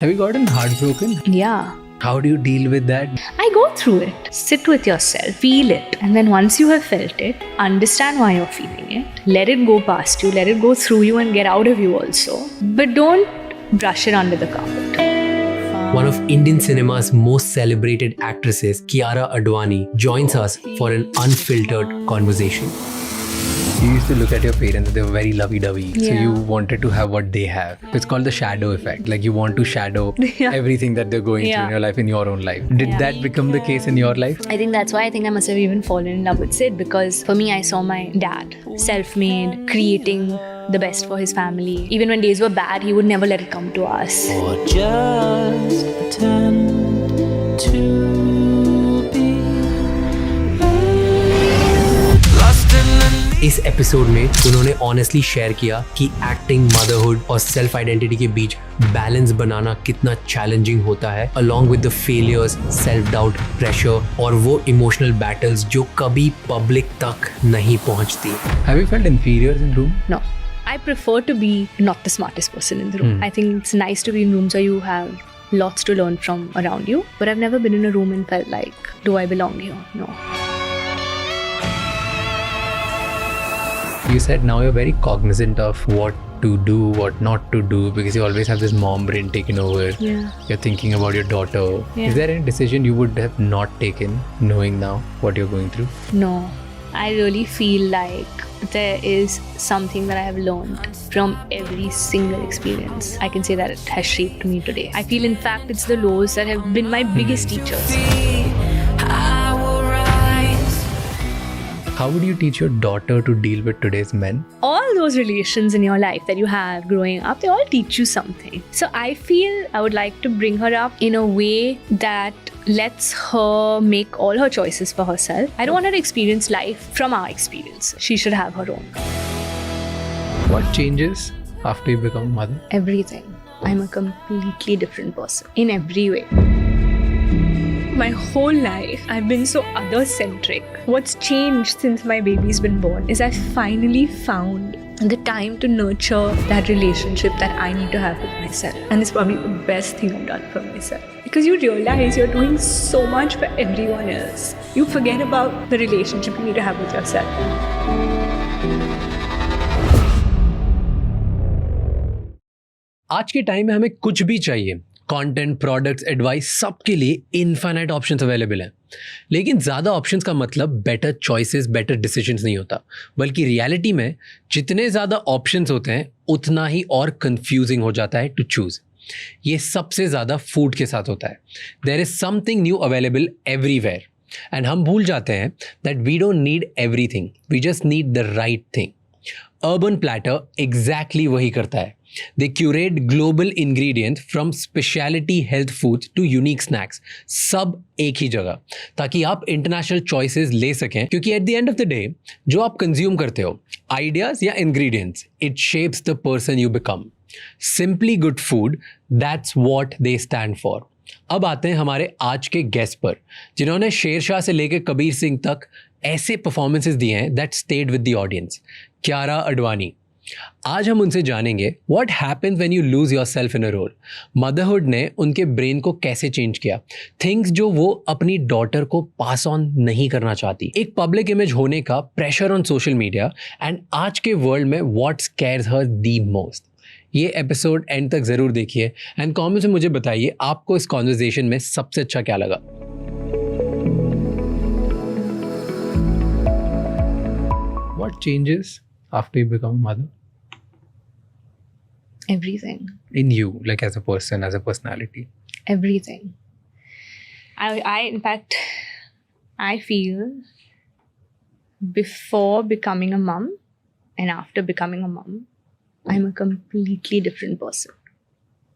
Have you gotten heartbroken? Yeah. How do you deal with that? I go through it. Sit with yourself, feel it. And then once you have felt it, understand why you're feeling it. Let it go past you, let it go through you and get out of you also. But don't brush it under the carpet. One of Indian cinema's most celebrated actresses, Kiara Advani, joins us for an unfiltered conversation. You used to look at your parents, they were very lovey-dovey. So Yeah. you wanted to have what they have. It's called the shadow effect. Like you want to shadow Yeah. everything that they're going through Yeah. in your life, in your own life. Did Yeah. that become the case in your life? I think that's why I must have even fallen in love with Sid, because for me, I saw my dad self-made, creating the best for his family. Even when days were bad, he would never let it come to us. Or just pretend to be lost in the इस episode में उन्होंने honestly share किया कि acting, motherhood और self identity के बीच balance बनाना कितना challenging होता है, along with the failures, self doubt, pressure और वो इमोशनल बैटल्स जो कभी पब्लिक तक नहीं पहुंचती. Have you felt inferior in room? No. I prefer to be not the smartest person in the room. I think it's nice to be in rooms where you have lots to learn from around you. But I've never been in a room and felt like, do I belong here? No. You said now you're very cognizant of what to do, what not to do, because you always have this mom brain taken over. Yeah. You're thinking about your daughter. Yeah. Is there any decision you would have not taken knowing now what you're going through? No. I really feel like there is something that I have learned from every single experience. I can say that it has shaped me today. I feel, in fact, it's the lows that have been my biggest teachers. I will rise. How would you teach your daughter to deal with today's men? All those relations in your life that you have growing up, they all teach you something. So I feel I would like to bring her up in a way that lets her make all her choices for herself. I don't want her to experience life from our experience. She should have her own. What changes after you become a mother? Everything. I'm a completely different person in every way. My whole life, I've been so other-centric. What's changed since my baby's been born is I finally found the time to nurture that relationship that I need to have with myself. And it's probably the best thing I've done for myself. Because you realize you're doing so much for everyone else. You forget about the relationship you need to have with yourself. आज के time में हमें कुछ भी चाहिए, content, products, advice, सबके लिए infinite options available हैं. लेकिन ज़्यादा ऑप्शंस का मतलब बेटर चॉइसेस, बेटर डिसीजंस नहीं होता, बल्कि रियलिटी में जितने ज़्यादा ऑप्शंस होते हैं उतना ही और कंफ्यूजिंग हो जाता है टू चूज़. ये सबसे ज़्यादा फूड के साथ होता है. There is something new available everywhere and हम भूल जाते हैं that we don't need everything, we just need the right thing. Urban platter exactly वही करता है. They curate global ingredients from specialty health foods to unique snacks, सब एक ही जगह, ताकि आप इंटरनेशनल चॉइसेस ले सकें. क्योंकि eight the end of the day जो आप कंज्यूम करते हो, आइडियाज या ingredients, it shapes the person you become. Simply good food, that's what they stand for. अब आते हैं हमारे आज के गेस्ट पर, जिन्होंने शेरशाह से लेकर कबीर सिंह तक ऐसे परफॉर्मेंसेस दिए हैं that stayed with the audience. Kiara Advani. आज हम उनसे जानेंगे what happens when you lose yourself in a role. Motherhood ने उनके ब्रेन को कैसे चेंज किया, थिंग्स जो वो अपनी डॉटर को पास ऑन नहीं करना चाहती, एक पब्लिक इमेज होने का pressure on social media, and आज के वर्ल्ड में what scarce her the most. ये एपिसोड एंड तक ज़रूर देखिए एंड कमेंट्स में मुझे बताइए आपको इस कॉन्वर्सेशन में सबसे अच्छा क्या लगा. What changes after you become a mother? Everything. In you, like as a person, as a personality. Everything. In fact, I feel before becoming a mum and after becoming a mum, I'm a completely different person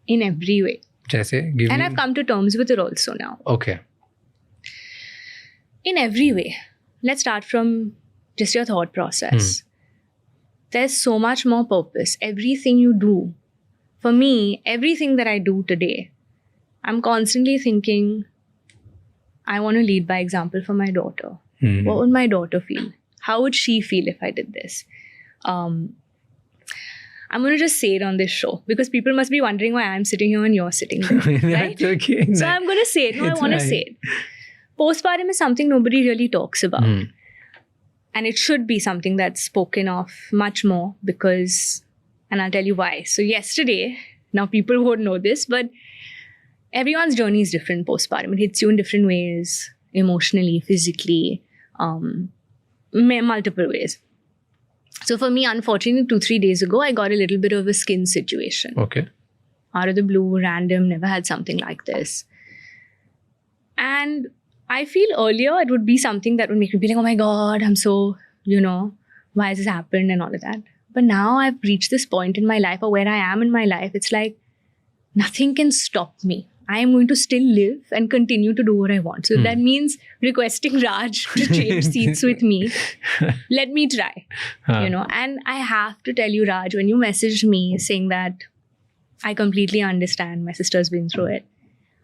in every way. जैसे give And me... I've come to terms with it also now. Okay. In every way. Let's start from just your thought process. There's so much more purpose. Everything you do. For me, everything that I do today, I'm constantly thinking, I want to lead by example for my daughter. What would my daughter feel? How would she feel if I did this? I'm going to just say it on this show because people must be wondering why I'm sitting here and you're sitting there, right? That's okay. So I'm going to say it. No, I It's want to fine. say it. Postpartum is something nobody really talks about. And it should be something that's spoken of much more because, and I'll tell you why. So yesterday, now people won't know this, but everyone's journey is different postpartum. It hits you in different ways, emotionally, physically, multiple ways. So for me, unfortunately, 2-3 days ago, I got a little bit of a skin situation. Okay. Out of the blue, random, never had something like this. And I feel earlier it would be something that would make me be like, oh my God, I'm so, why has this happened and all of that. But now I've reached this point in my life or where I am in my life, it's like nothing can stop me. I am going to still live and continue to do what I want. So that means requesting Raj to change seats with me. Let me try, And I have to tell you, Raj, when you messaged me saying that I completely understand, my sister's been through it,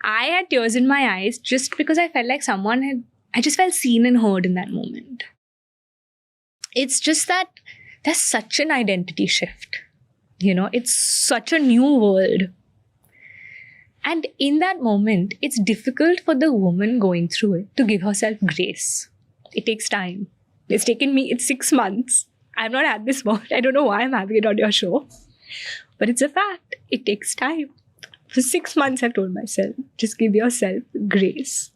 I had tears in my eyes just because I felt like I just felt seen and heard in that moment. It's just that there's such an identity shift. It's such a new world. And in that moment, it's difficult for the woman going through it to give herself grace. It takes time. It's taken me, it's 6 months. I've not had this moment. I don't know why I'm having it on your show. But it's a fact. It takes time. For 6 months, I've told myself, just give yourself grace.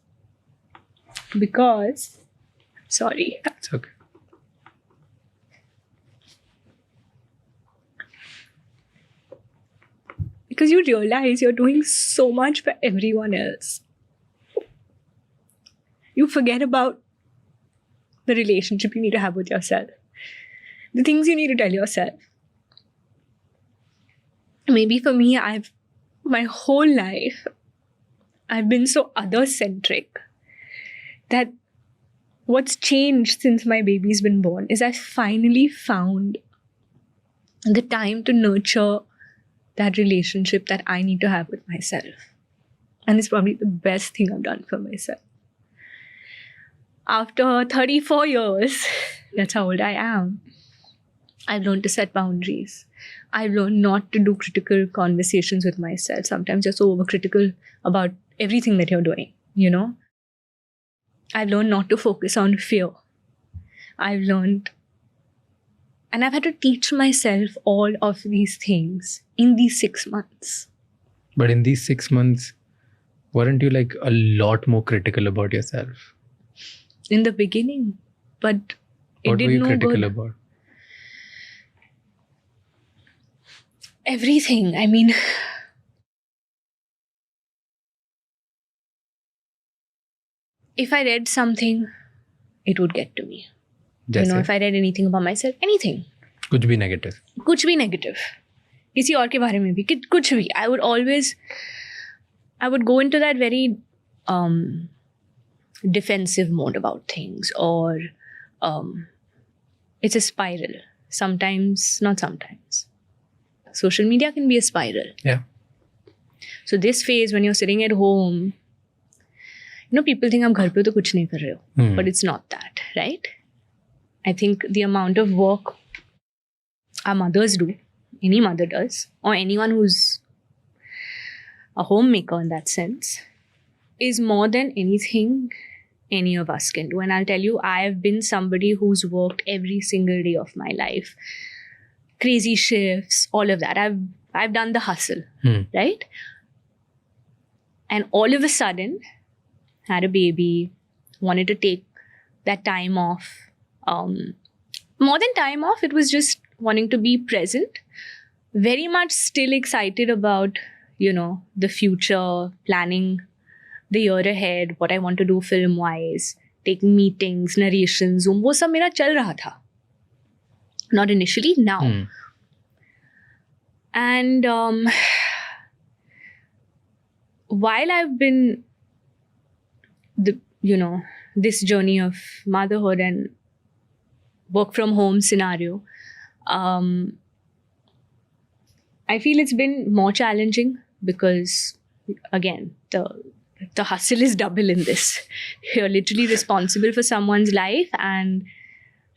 Because, sorry. It's okay. Because you realize you're doing so much for everyone else. You forget about the relationship you need to have with yourself. The things you need to tell yourself. Maybe for me, my whole life, I've been so other-centric that what's changed since my baby's been born is I finally found the time to nurture that relationship that I need to have with myself. And it's probably the best thing I've done for myself. After 34 years, that's how old I am, I've learned to set boundaries. I've learned not to do critical conversations with myself. Sometimes you're so overcritical about everything that you're doing, I've learned not to focus on fear. I've had to teach myself all of these things in these 6 months. But in these 6 months, weren't you like a lot more critical about yourself? In the beginning, but it What were didn't you know critical good. about? Everything. I mean, if I read something, it would get to me. Jaise? If I read anything about myself, anything. कुछ भी negative. कुछ भी negative. किसी और के बारे में भी, कुछ भी. I would go into that very defensive mode about things, or it's a spiral. Sometimes, not sometimes. Social media can be a spiral. Yeah. So this phase when you're sitting at home, people think I'm ghar pe to kuch nahi kar rahe ho. But it's not that, right? I think the amount of work our mothers do, any mother does, or anyone who's a homemaker in that sense, is more than anything any of us can do. And I'll tell you, I have been somebody who's worked every single day of my life. Crazy shifts, all of that. I've done the hustle, right? And all of a sudden, had a baby, wanted to take that time off. More than time off, it was just wanting to be present. Very much still excited about, the future, planning the year ahead, what I want to do film-wise, taking meetings, narrations, वो सब मेरा चल रहा था. Not initially, now. And while I've been this journey of motherhood and work from home scenario, I feel it's been more challenging because, again, the hustle is double in this. You're literally responsible for someone's life, and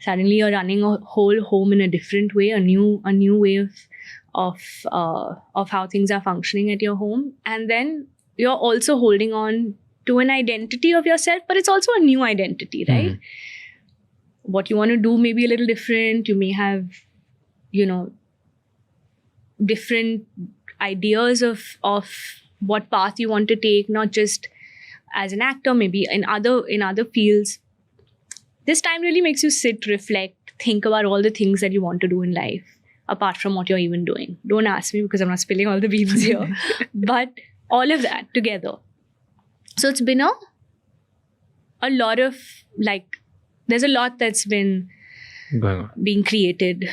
suddenly you're running a whole home in a different way, a new way of of how things are functioning at your home, and then you're also holding on to an identity of yourself, but it's also a new identity, right? What you want to do may be a little different. You may have, different ideas of what path you want to take, not just as an actor, maybe in other fields. This time really makes you sit, reflect, think about all the things that you want to do in life, apart from what you're even doing. Don't ask me because I'm not spilling all the beans here. But all of that together. So it's been a lot of, there's a lot that's been going on. being created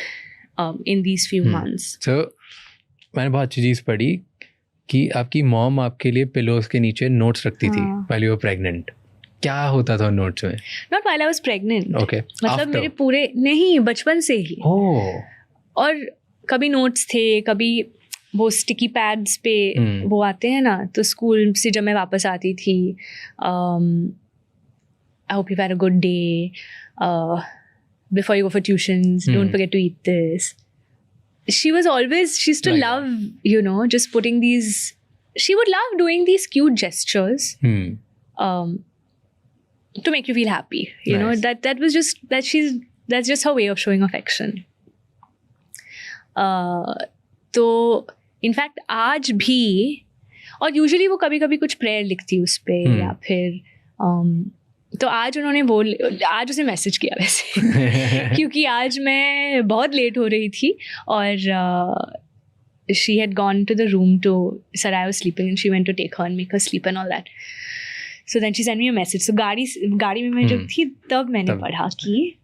in these few months. So मैंने बहुत अच्छी चीज़ पढ़ी कि आपकी mom आपके लिए pillows के नीचे नोट्स रखती थी while you were pregnant. क्या होता था नोट्स में? Not while I was pregnant. Okay. मतलब मेरे पूरे नहीं, बचपन से ही. Oh. और कभी नोट्स थे, कभी वो स्टिकी पैड्स पे वो आते हैं ना, तो स्कूल से जब मैं वापस आती थी, I hope you've had a good day. Before you go for tuitions, don't forget to eat this. She used to love, just putting these, she would love doing these cute gestures to make you feel happy. You know, that was just, that's just her way of showing affection. तो in fact आज भी, और usually वो कभी कभी कुछ prayer लिखती उस पर या फिर तो आज उन्होंने आज उसे मैसेज किया वैसे क्योंकि आज मैं बहुत लेट हो रही थी और she had gone to the room to, Sarai was sleeping and she went to take her and make her sleep and all that. So then she sent me a message. So गाड़ी में मैं जब थी तब मैंने पढ़ा कि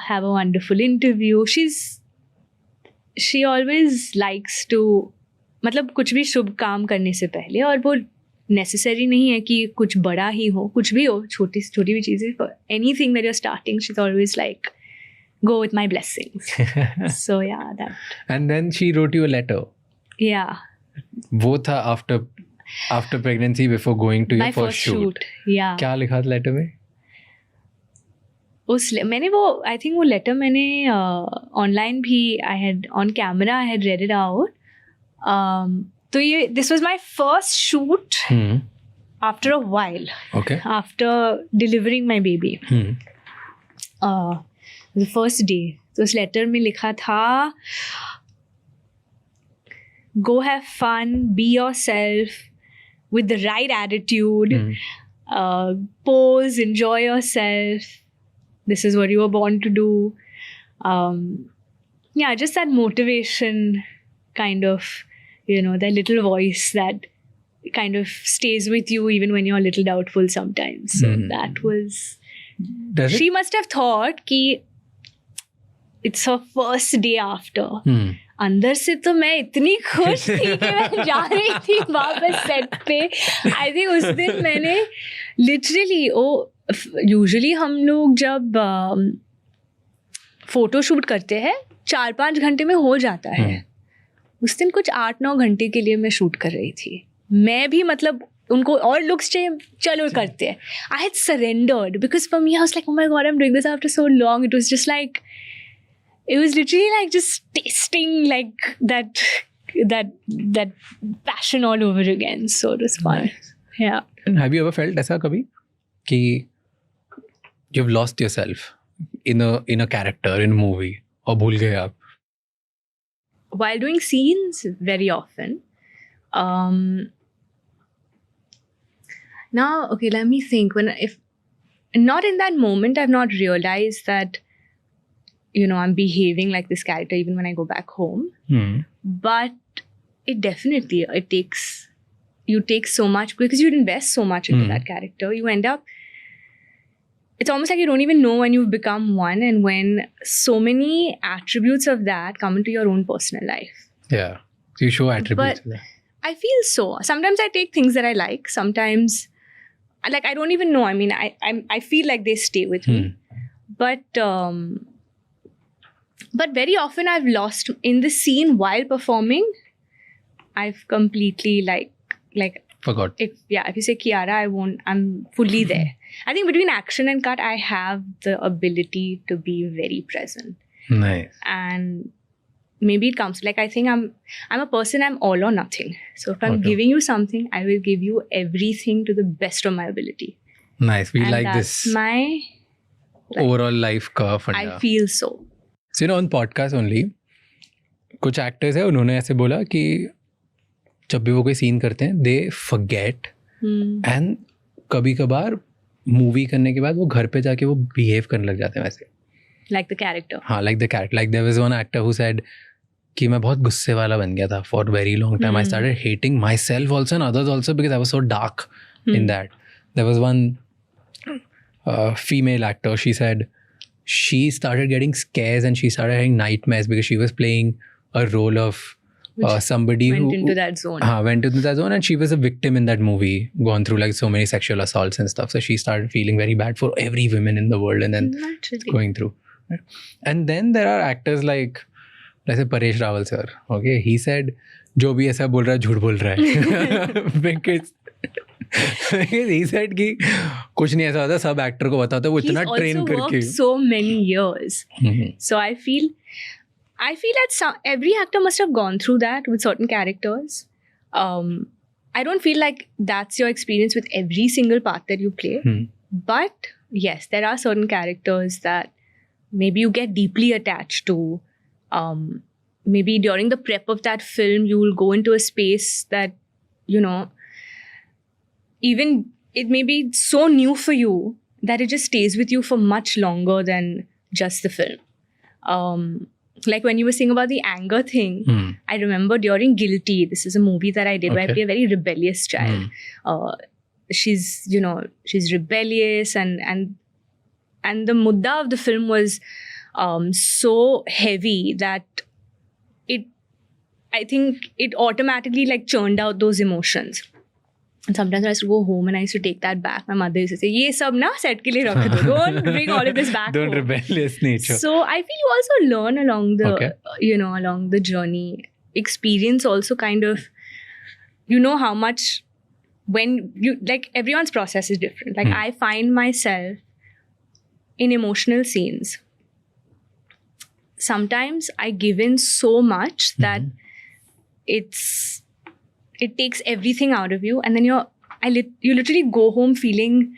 have a wonderful interview. She always likes to, मतलब कुछ भी शुभ काम करने से पहले, और वो नेसेसरी नहीं है कि कुछ बड़ा ही हो, कुछ भी हो, छोटी भी चीज़ें, anything that you're starting, she's always like, go with my blessings. So yeah, that. And then she wrote you a letter. Yeah. वो था after pregnancy, before going to your first shoot. Yeah. क्या लिखा था letter में? मैंने वो, I think वो letter मैंने ऑनलाइन भी, I had on camera, I had read it out. तो ये, this was my first shoot after a while, after delivering my baby, the first day. तो उस लेटर में लिखा था, go have fun, be yourself with the right attitude, pose, enjoy yourself. This is what you were born to do. Yeah, just that motivation kind of, that little voice that kind of stays with you even when you're a little doubtful sometimes. So that was... She must have thought कि it's her first day after. अंदर से तो मैं इतनी खुश थी कि मैं जा रही थी वापस सेट पे. आई थिंक उस दिन मैंने लिटरली, यूजुअली हम लोग जब फोटो शूट करते हैं 4-5 घंटे में हो जाता है. उस दिन कुछ 8-9 घंटे के लिए मैं शूट कर रही थी. मैं भी मतलब उनको और लुक्स चाहिए, चलो करते हैं. I had surrendered because for me I was like, oh my god, I'm doing this after so long. It was just like, it was literally like just tasting like that passion all over again. So it was fun. Nice. Yeah. And have you ever felt ऐसा कभी कि you've lost yourself in a character in a movie, और भूल गए आप? While doing scenes, very often. Now, okay, let me think. If not in that moment, I've not realized that, I'm behaving like this character even when I go back home. But it definitely, you take so much because you invest so much into that character. You end up, it's almost like you don't even know when you've become one, and when so many attributes of that come into your own personal life. Yeah. So you show attributes of that. I feel so. Sometimes I take things that I like. Sometimes, I don't even know. I mean, I feel like they stay with me. But very often I've lost in the scene while performing. I've completely like forgot. If you say Kiara, I'm fully there. I think between action and cut, I have the ability to be very present. Nice. And maybe it comes like I think I'm a person, I'm all or nothing. So if I'm Okay. giving you something, I will give you everything to the best of my ability. Nice. We And like that's this my overall life का फंडा. I feel so. So you know, on podcast only, कुछ actors है उन्होंने ऐसे बोला कि जब भी वो कोई सीन करते हैं दे फॉरगेट एंड कभी कभार मूवी करने के बाद वो घर पे जाके वो बिहेव करने लग जाते हैं वैसे. Like the character. हाँ, like the character. Like there was one actor who said कि मैं बहुत गुस्से वाला बन गया था for very long time. I started hating myself also and others also because I was so dark in that. There was one female actor. She said she started getting scares and she started having nightmares because she was playing a role of somebody Went who into that zone. went into that zone, and she was a victim in that movie, gone through like so many sexual assaults and stuff. So she started feeling very bad for every woman in the world, and then Naturally. going through. And then there are actors like, let's say Paresh Rawal sir. Okay, he said, "जो भी ऐसा बोल रहा है झूठ बोल रहा है." because he said कि कुछ नहीं ऐसा होता, सब एक्टर को बताते वो इतना ट्रेन He's also करके. worked so many years. So I feel that every actor must have gone through that with certain characters. I don't feel like that's your experience with every single part that you play. But yes, there are certain characters that maybe you get deeply attached to. Maybe during the prep of that film, you will go into a space that, you know, even it may be so new for you that it just stays with you for much longer than just the film. Like when you were saying about the anger thing, I remember during Guilty, this is a movie that I did where I play a very rebellious child. She's rebellious and the mudda of the film was so heavy that I think it automatically like churned out those emotions. And sometimes I used to go home and I used to take that back. My mother used to say, "Ye sab na set ke liye rakh do. Don't bring all of this back Don't home." rebellious nature. So I feel you also learn along the, Okay. along the journey. Experience also kind of, how much when you, like everyone's process is different. Like I find myself in emotional scenes. Sometimes I give in so much that it takes everything out of you, and then you literally go home feeling,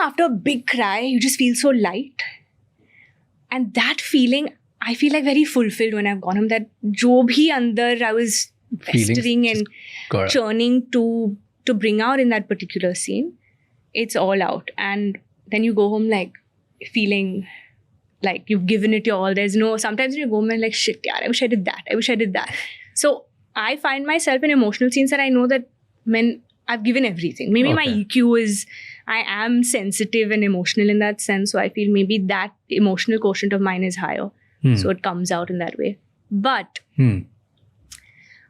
after a big cry, you just feel so light. And that feeling, I feel like very fulfilled when I've gone home, that jo bhi andar I was festering and Got it. churning to bring out in that particular scene, it's all out. And then you go home like feeling like you've given it your all. Sometimes when you go home and like, shit, yaar, I wish I did that. So I find myself in emotional scenes that I know that when I've given everything. Maybe my Okay. EQ is, I am sensitive and emotional in that sense. So I feel maybe that emotional quotient of mine is higher. So it comes out in that way. But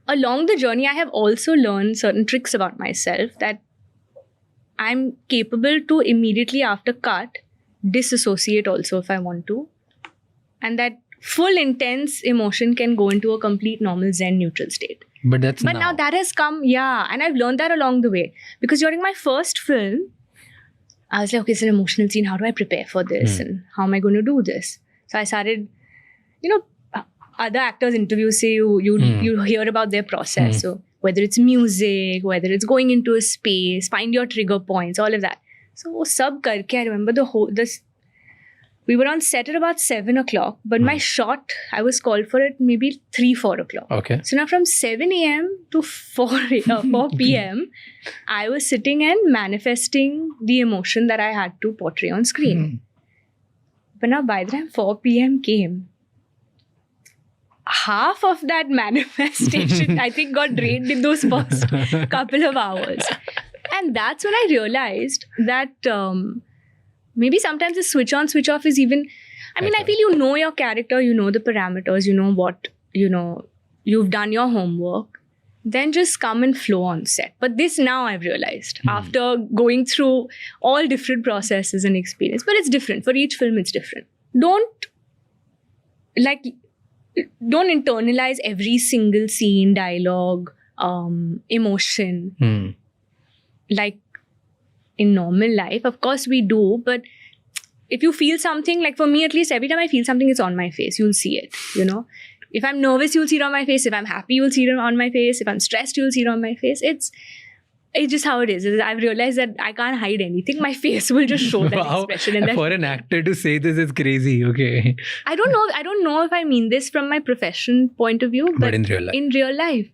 along the journey, I have also learned certain tricks about myself that I'm capable to immediately after cut disassociate also if I want to. And that full intense emotion can go into a complete normal Zen neutral state. But that's But now that has come, and I've learned that along the way. Because during my first film, I was like, okay, it's an emotional scene. How do I prepare for this? And how am I going to do this? So I started, other actors' interviews say you hear about their process. So whether it's music, whether it's going into a space, find your trigger points, all of that. So wo sab karke, I remember we were on set at about 7 o'clock, but my shot, I was called for it maybe 3-4 o'clock. Okay. So now from 7 a.m. to 4 p.m., I was sitting and manifesting the emotion that I had to portray on screen. But now by the time 4 p.m. came, half of that manifestation, I think, got drained in those first couple of hours. And that's when I realized that maybe sometimes the switch on, switch off is even, I feel you know your character, you know the parameters, you know what, you've done your homework, then just come and flow on set. But this now I've realized after going through all different processes and experience, but it's different. For each film, it's different. Don't internalize every single scene, dialogue, emotion. Like in normal life, of course we do, but if you feel something, like for me at least, every time I feel something, it's on my face. You'll see it, If I'm nervous, you'll see it on my face. If I'm happy, you'll see it on my face. If I'm stressed, you'll see it on my face. It's just how it is. I've realized that I can't hide anything. My face will just show that Wow. expression. And that, For an actor to say this is crazy. Okay. I don't know if I mean this from my profession point of view, But in real life. in real life,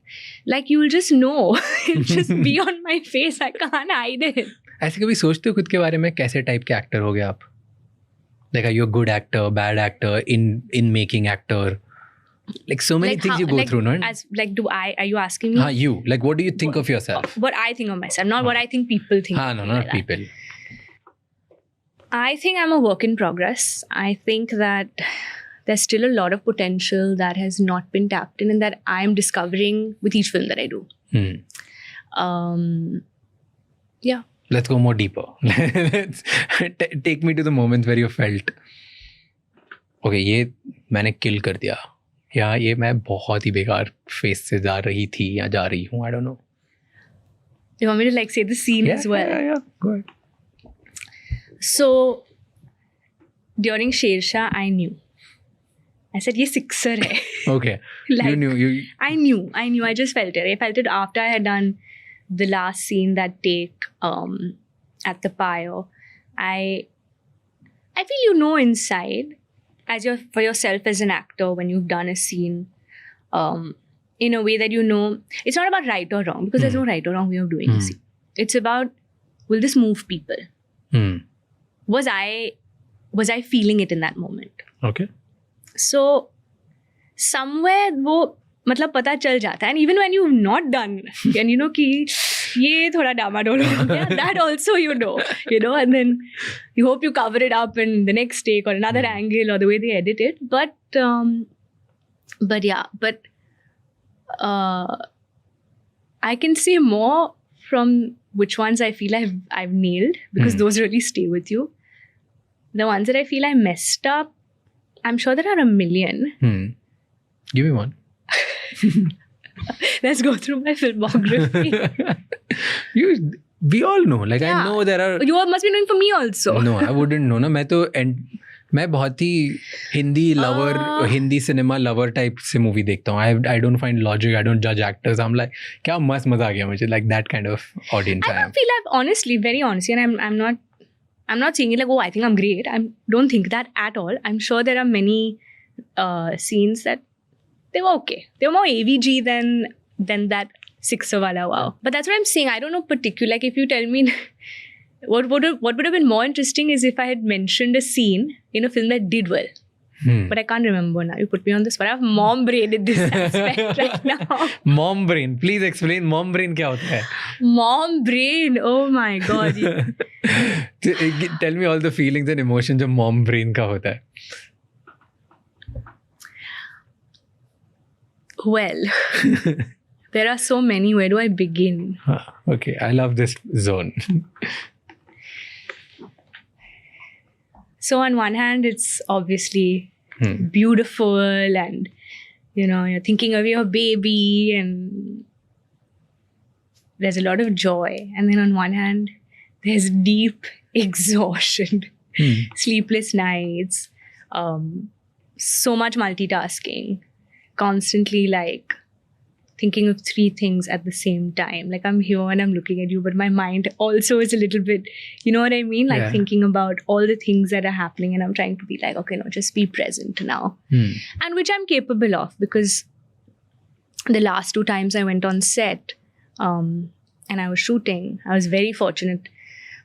like you'll just know. It'll just be on my face. I can't hide it. ऐसे कभी सोचते हो खुद के बारे में कैसे type के एक्टर हो गए आप? Like, are you a good actor, bad actor, in making actor? Like so many things you go through, no? Are you asking me? You. Like, what do you think of yourself? What I think of myself, not what I think people think. No, of not me like that. people. I think I'm a work in progress. I think that there's still a lot of potential that has not been tapped in and that I'm discovering with each film that I do. Yeah. Let's go more deeper. Let's take me to the moments where you felt, okay, ये मैंने किल कर दिया, या ये मैं बहुत ही बेकार face से जा रही थी या जा रही हूँ. I don't know. You want me to like say the scene as well? Yeah. Go ahead. So during Shersha, I knew. I said, "Ye sixer hai." Okay. Like, you knew. I knew. I just felt it. I felt it after I had done the last scene, that take at the pyre. I feel you know inside, for yourself as an actor, when you've done a scene, in a way that you know, it's not about right or wrong, because there's no right or wrong way of doing a scene. It's about, will this move people? Was I feeling it in that moment? Okay. So somewhere वो मतलब पता चल जाता है, and even when you've not done and you know कि ये थोड़ा डामाडोल हो गया, that also you know, and then you hope you cover it up in the next take or another angle or the way they edit it, but I can say more from which ones I feel I've nailed, because those really stay with you. The ones that I feel I messed up, I'm sure there are a million. Give me one. Let's go through my filmography. We all know. Like, Yeah. I know there are. You must be knowing for me also. No, I wouldn't know. ना मैं बहुत ही Hindi lover, Hindi cinema lover type से movie देखता हूँ. I don't find logic. I don't judge actors. I'm like, क्या मस्त मजा आ गया मुझे. Like that kind of audience I am. I feel honestly, very honestly, and I'm not saying it like, oh, I think I'm great. I don't think that at all. I'm sure there are many scenes that they were okay. They were more AVG than that sixer wala wow. But that's what I'm saying. I don't know particular. Like if you tell me what would have been more interesting is if I had mentioned a scene in a film that did well. But I can't remember now. You put me on the spot. I have mom brain in this aspect right now. Mom brain. Please explain mom brain क्या होता है? Mom brain. Oh my God. Tell me all the feelings and emotions जो mom brain का होता है. Well, there are so many. Where do I begin? Okay, I love this zone. So on one hand, it's obviously beautiful and, you're thinking of your baby and there's a lot of joy. And then on one hand, there's deep exhaustion, sleepless nights, so much multitasking, constantly like thinking of 3 things at the same time. Like I'm here and I'm looking at you, but my mind also is a little bit, you know what I mean? Like thinking about all the things that are happening and I'm trying to be like, okay, no, just be present now. And which I'm capable of, because the last 2 times I went on set and I was shooting, I was very fortunate.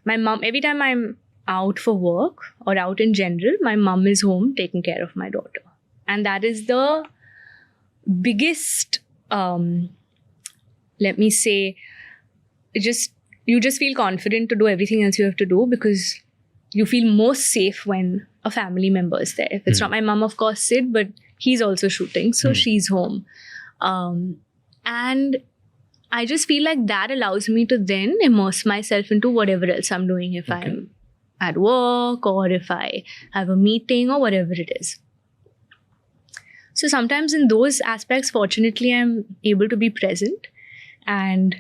My mom, every time I'm out for work or out in general, my mom is home taking care of my daughter. And that is the biggest, let me say, you just feel confident to do everything else you have to do, because you feel most safe when a family member is there. If it's not my mom, of course, Sid, but he's also shooting, so she's home. And I just feel like that allows me to then immerse myself into whatever else I'm doing, if I'm at work or if I have a meeting or whatever it is. So sometimes in those aspects, fortunately, I'm able to be present. And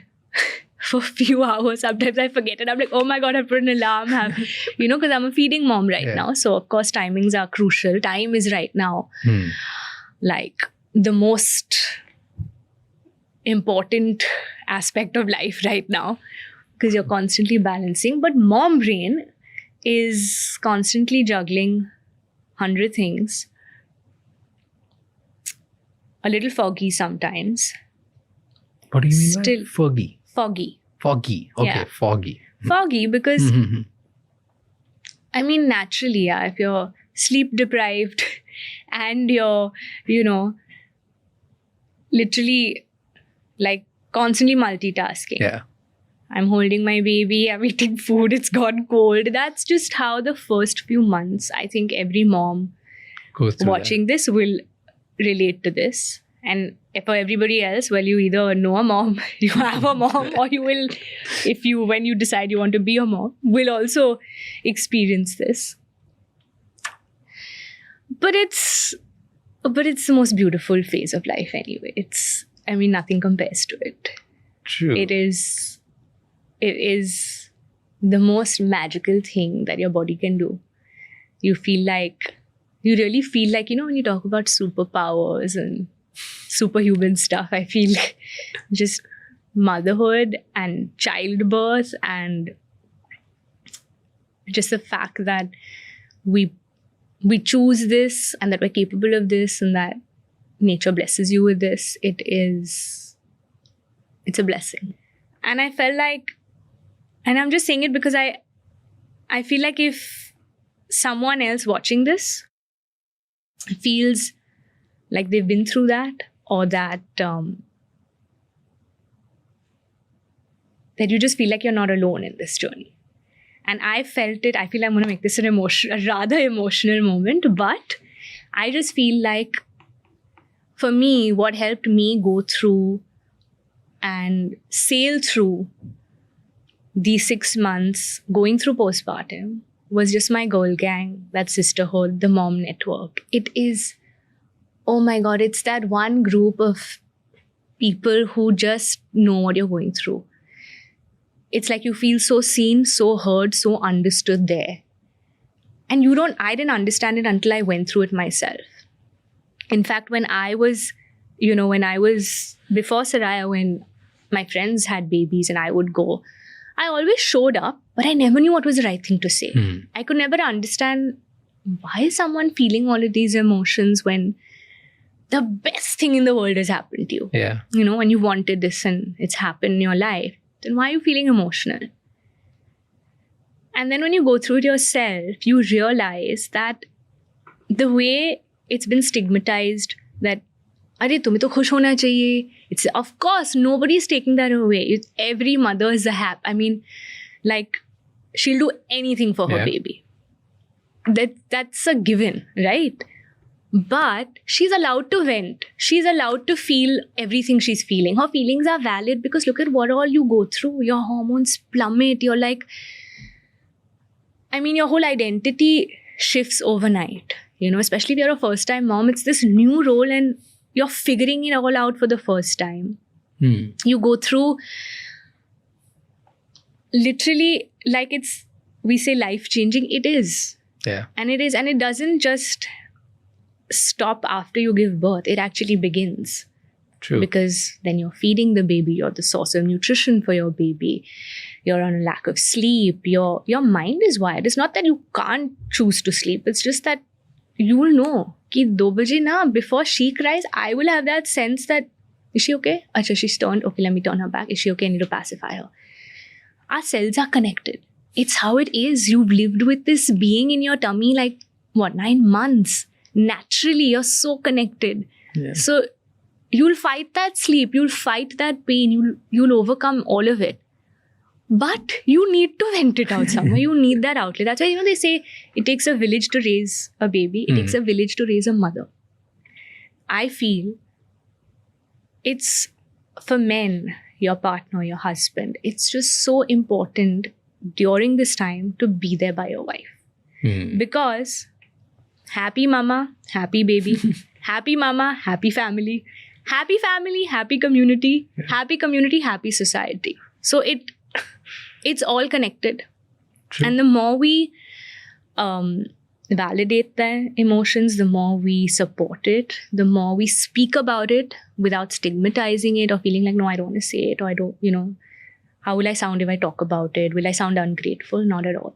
for a few hours, sometimes I forget it. I'm like, oh my God, I put an alarm. Because I'm a feeding mom right now. So of course, timings are crucial. Time is right now like the most important aspect of life right now because you're constantly balancing. But mom brain is constantly juggling 100 things. A little foggy sometimes. What do you mean Still- by foggy? Foggy. Foggy. Okay, Yeah. foggy. Foggy because, Mhm. I mean, naturally, yeah, if you're sleep deprived and you're, literally like constantly multitasking. Yeah. I'm holding my baby, I'm eating food, it's gone cold. That's just how the first few months, I think every mom Goes through watching this will relate to this. And for everybody else, well, you either know a mom, you have a mom, or you will, when you decide you want to be a mom, will also experience this. But it's the most beautiful phase of life anyway. Nothing compares to it. that. True. It is the most magical thing that your body can do. You really feel like, when you talk about superpowers and superhuman stuff, I feel just motherhood and childbirth and just the fact that we choose this and that we're capable of this and that nature blesses you with this. It's a blessing. And I felt like, and I'm just saying it because I feel like if someone else watching this feels like they've been through that, or that that you just feel like you're not alone in this journey. And I felt it. I feel I'm going to make this a rather emotional moment, but I just feel like for me, what helped me go through and sail through these 6 months going through postpartum was just my girl gang, that sisterhood, the mom network. It is, oh my God, it's that one group of people who just know what you're going through. It's like you feel so seen, so heard, so understood there. And I didn't understand it until I went through it myself. In fact, when I was before Saraya, when my friends had babies and I would go, I always showed up, but I never knew what was the right thing to say. I could never understand why is someone feeling all of these emotions when the best thing in the world has happened to you. Yeah. When you wanted this and it's happened in your life, then why are you feeling emotional? And then when you go through it yourself, you realize that the way it's been stigmatized that Arey, tumhe to khush hona chahiye. It's, of course, nobody's taking that away. Every mother is she'll do anything for her baby. That's a given, right? But she's allowed to vent. She's allowed to feel everything she's feeling. Her feelings are valid because look at what all you go through. Your hormones plummet. You're like, your whole identity shifts overnight. Especially if you're a first-time mom, it's this new role and you're figuring it all out for the first time. You go through literally we say life-changing. It is. Yeah. And it is. And it doesn't just stop after you give birth. It actually begins. True. Because then you're feeding the baby. You're the source of nutrition for your baby. You're on a lack of sleep. Your mind is wired. It's not that you can't choose to sleep. It's just that you will know ki 2 baje na, before she cries, I will have that sense that, is she okay? Acha, she's turned. Okay, let me turn her back. Is she okay? I need to pacify her. Our cells are connected. It's how it is. You've lived with this being in your tummy 9 months. Naturally, you're so connected. Yeah. So you'll fight that sleep. You'll fight that pain. You'll overcome all of it. But you need to vent it out somewhere. You need that outlet. That's why, they say it takes a village to raise a baby. It takes a village to raise a mother. I feel it's for men, your partner, your husband, it's just so important during this time to be there by your wife. Because happy mama, happy baby, happy mama, happy family, happy community, happy society. So it's all connected. True. And the more we validate their emotions, the more we support it, the more we speak about it without stigmatizing it or feeling like, no, I don't want to say it, or I don't, how will I sound if I talk about it? Will I sound ungrateful? Not at all.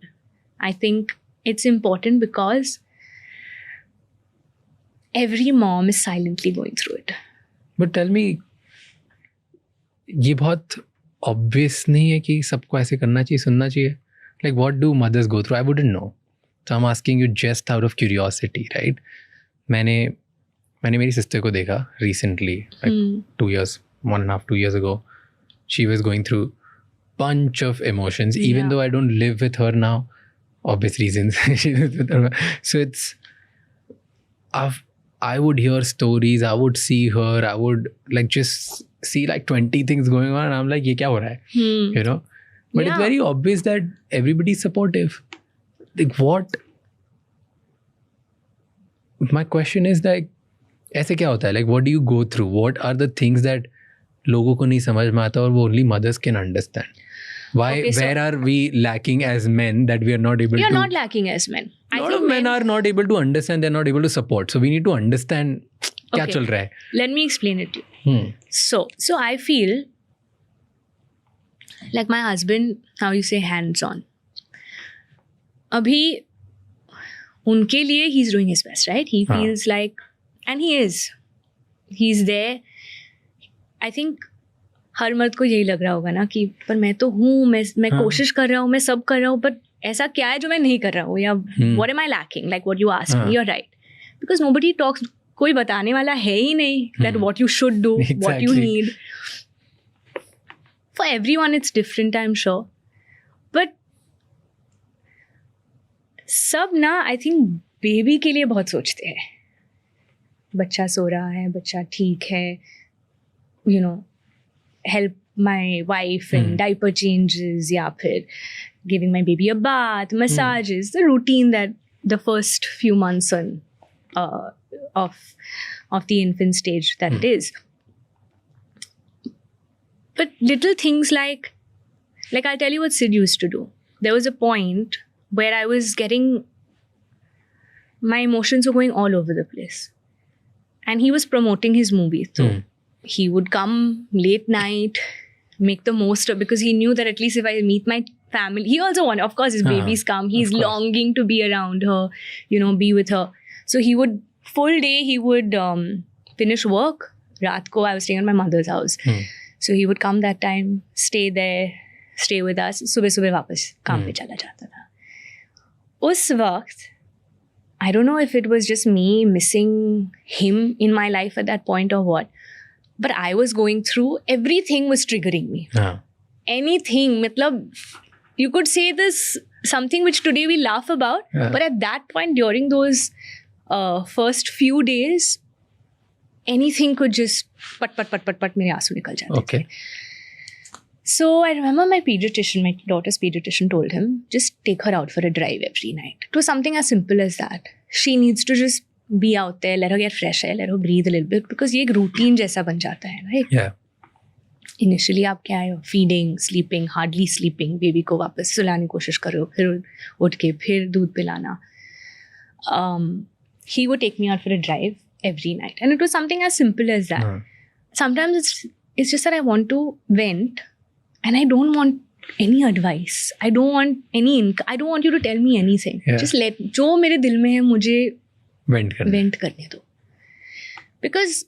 I think it's important because every mom is silently going through it. But tell me, ये बहुत obvious नहीं है कि सबको ऐसे करना चाहिए, सुनना चाहिए? Like, what do mothers go through? I wouldn't know. So I'm asking you just out of curiosity, right? मैंने मेरी sister को देखा recently, like 2 years, 1.5-2 years ago. She was going through bunch of emotions, even though I don't live with her now, obvious reasons. She lives with her. So it's, I would hear stories, I would see her, I would like just see like 20 things going on, and I'm like, ये क्या हो रहा है? But it's very obvious that everybody's supportive. Like, what? My question is like, ऐसे क्या होता है? Like, what do you go through? What are the things that लोगों को नहीं समझ में आता और वो only mothers can understand? Why? Where are we lacking as men that we are not able to? You're not lacking as men. A lot of men are not able to understand. They're not able to support. So we need to understand क्या चल रहा है. Let me explain it to you. So I feel like my husband, how you say, hands-on. Abhi, unke liye he's doing his best, right? He feels like, and he is. He's there. I think हर मर्द को यही लग रहा होगा ना कि पर मैं तो हूँ, मैं कोशिश कर रहा हूँ, मैं सब कर रहा हूँ, but ऐसा क्या है जो मैं नहीं कर रहा हूँ, या what am I lacking? Like what you asked me, you're right. Because nobody talks, कोई बताने वाला है ही नहीं that what you should do, what you need. For everyone it's different, I'm sure. But सब ना I think बेबी के लिए बहुत सोचते हैं. बच्चा सो रहा है, बच्चा ठीक है, help my wife in diaper changes, या फिर giving my baby a bath, massages, the routine that the first few months of the infant stage that it is. But little things like I'll tell you what Sid used to do. There was a point where I was getting, my emotions were going all over the place. And he was promoting his movie. So he would come late night, make the most of, because he knew that at least if I meet my family, he also wanted, of course, his baby's come. He's longing to be around her, be with her. So he would, full day, he would finish work. Raat ko, I was staying at my mother's house. So he would come that time, stay there, stay with us. Subah वापस काम पे चला जाता था. उस वक्त, I don't know if it was just me missing him in my life at that point or what, but I was going through, everything was triggering me. Anything, matlab, you could say this, something which today we laugh about, but at that point during those first few days, anything could just pat mere aansu nikal jate the. So I remember my pediatrician, my daughter's pediatrician told him, just take her out for a drive every night. It was something as simple as that. She needs to just be out there, let her get fresh air, let her breathe a little bit, because ये एक routine जैसा बन जाता है, right? Yeah. Initially आप क्या है, feeding, sleeping, hardly sleeping, baby को वापस सुलाने की कोशिश कर रहे हो, फिर उठ के फिर दूध पिलाना. He would take me out for a drive every night, and it was something as simple as that. Sometimes it's just that I want to vent. And I don't want any advice. I don't want I don't want you to tell me anything. Yeah. Just let, जो मेरे दिल में है मुझे vent करने दो. Because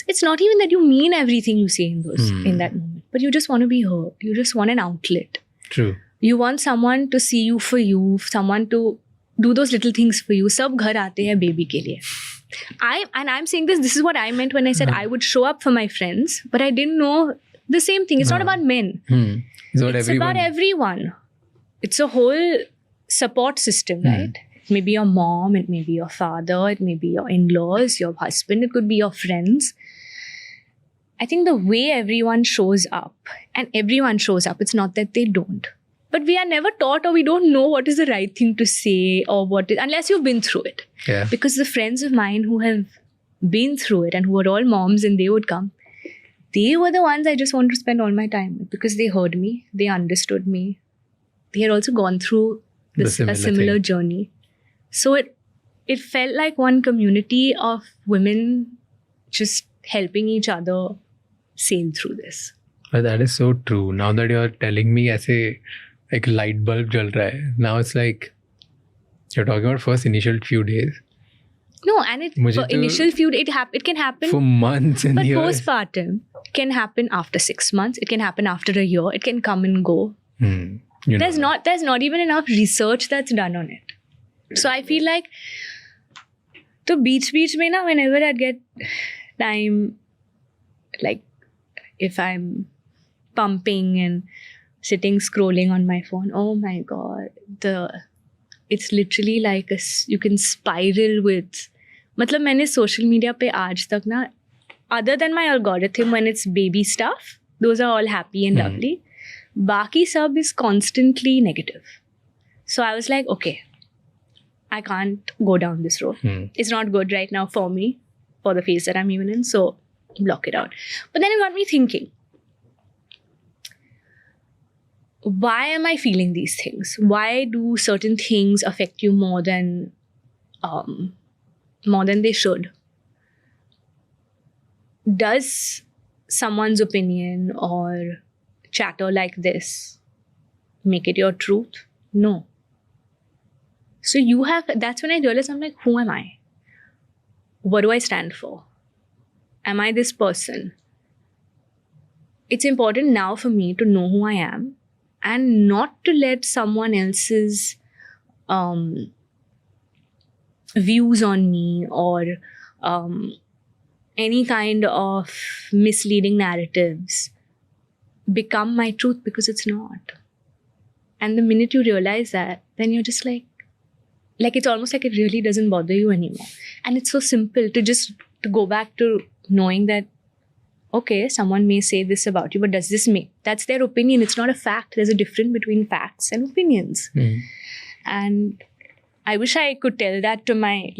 it's not even that you mean everything you say in that moment, but you just want to be heard. You just want an outlet. True. You want someone to see you for you, someone to do those little things for you. सब घर आते हैं baby के लिए. I'm saying this is what I meant when I said I would show up for my friends, but I didn't know the same thing. It's not about men. It's about everyone. It's a whole support system, right? It may be your mom, it may be your father, it may be your in-laws, your husband, it could be your friends. I think the way everyone shows up, and everyone shows up, it's not that they don't. But we are never taught, or we don't know what is the right thing to say, or what is, unless you've been through it. Yeah. Because the friends of mine who have been through it and who are all moms and they would come, they were the ones I just wanted to spend all my time with, because they heard me, they understood me. They had also gone through a similar journey. So it felt like one community of women just helping each other sail through this. But that is so true. Now that you're telling me, ऐसे एक light bulb जल रहा है. Now it's like you're talking about first initial few days. No, and मुझे for तो- initial feud, it can happen. For months and But years. postpartum can happen after 6 months. It can happen after a year. It can come and go. You There's know. not even enough research that's done on it. So I feel like to beach mein na, whenever I get time, like if I'm pumping and sitting scrolling on my phone, oh my god, it's literally like you can spiral with. मतलब मैंने social media पे आज तक ना, other than my algorithm when it's baby stuff, those are all happy and lovely. Baki sab is constantly negative. So I was like, okay, I can't go down this road. It's not good right now for me, for the phase that I'm even in. So block it out. But then it got me thinking, why am I feeling these things? Why do certain things affect you more than they should? Does someone's opinion or chatter like this make it your truth? No. So that's when I realized, I'm like, who am I? What do I stand for? Am I this person? It's important now for me to know who I am and not to let someone else's views on me or any kind of misleading narratives become my truth, because it's not. And the minute you realize that, then you're just like it's almost like it really doesn't bother you anymore. And it's so simple to go back to knowing that, okay, someone may say this about you, but does this make, that's their opinion. It's not a fact. There's a difference between facts and opinions. And I wish I could tell that to my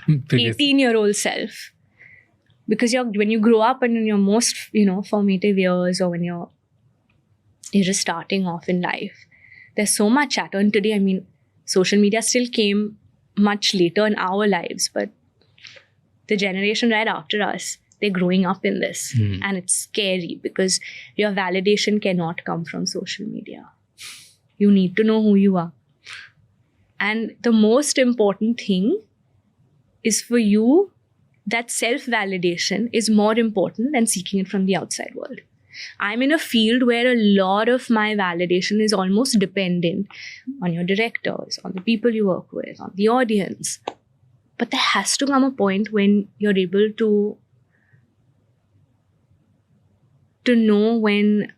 18-year-old self. Because when you grow up and in your most, formative years, or when you're just starting off in life, there's so much chatter. And today, I mean, social media still came much later in our lives, but the generation right after us, they're growing up in this. And it's scary because your validation cannot come from social media. You need to know who you are. And the most important thing is for you, that self-validation is more important than seeking it from the outside world. I'm in a field where a lot of my validation is almost dependent on your directors, on the people you work with, on the audience. But there has to come a point when you're able to know when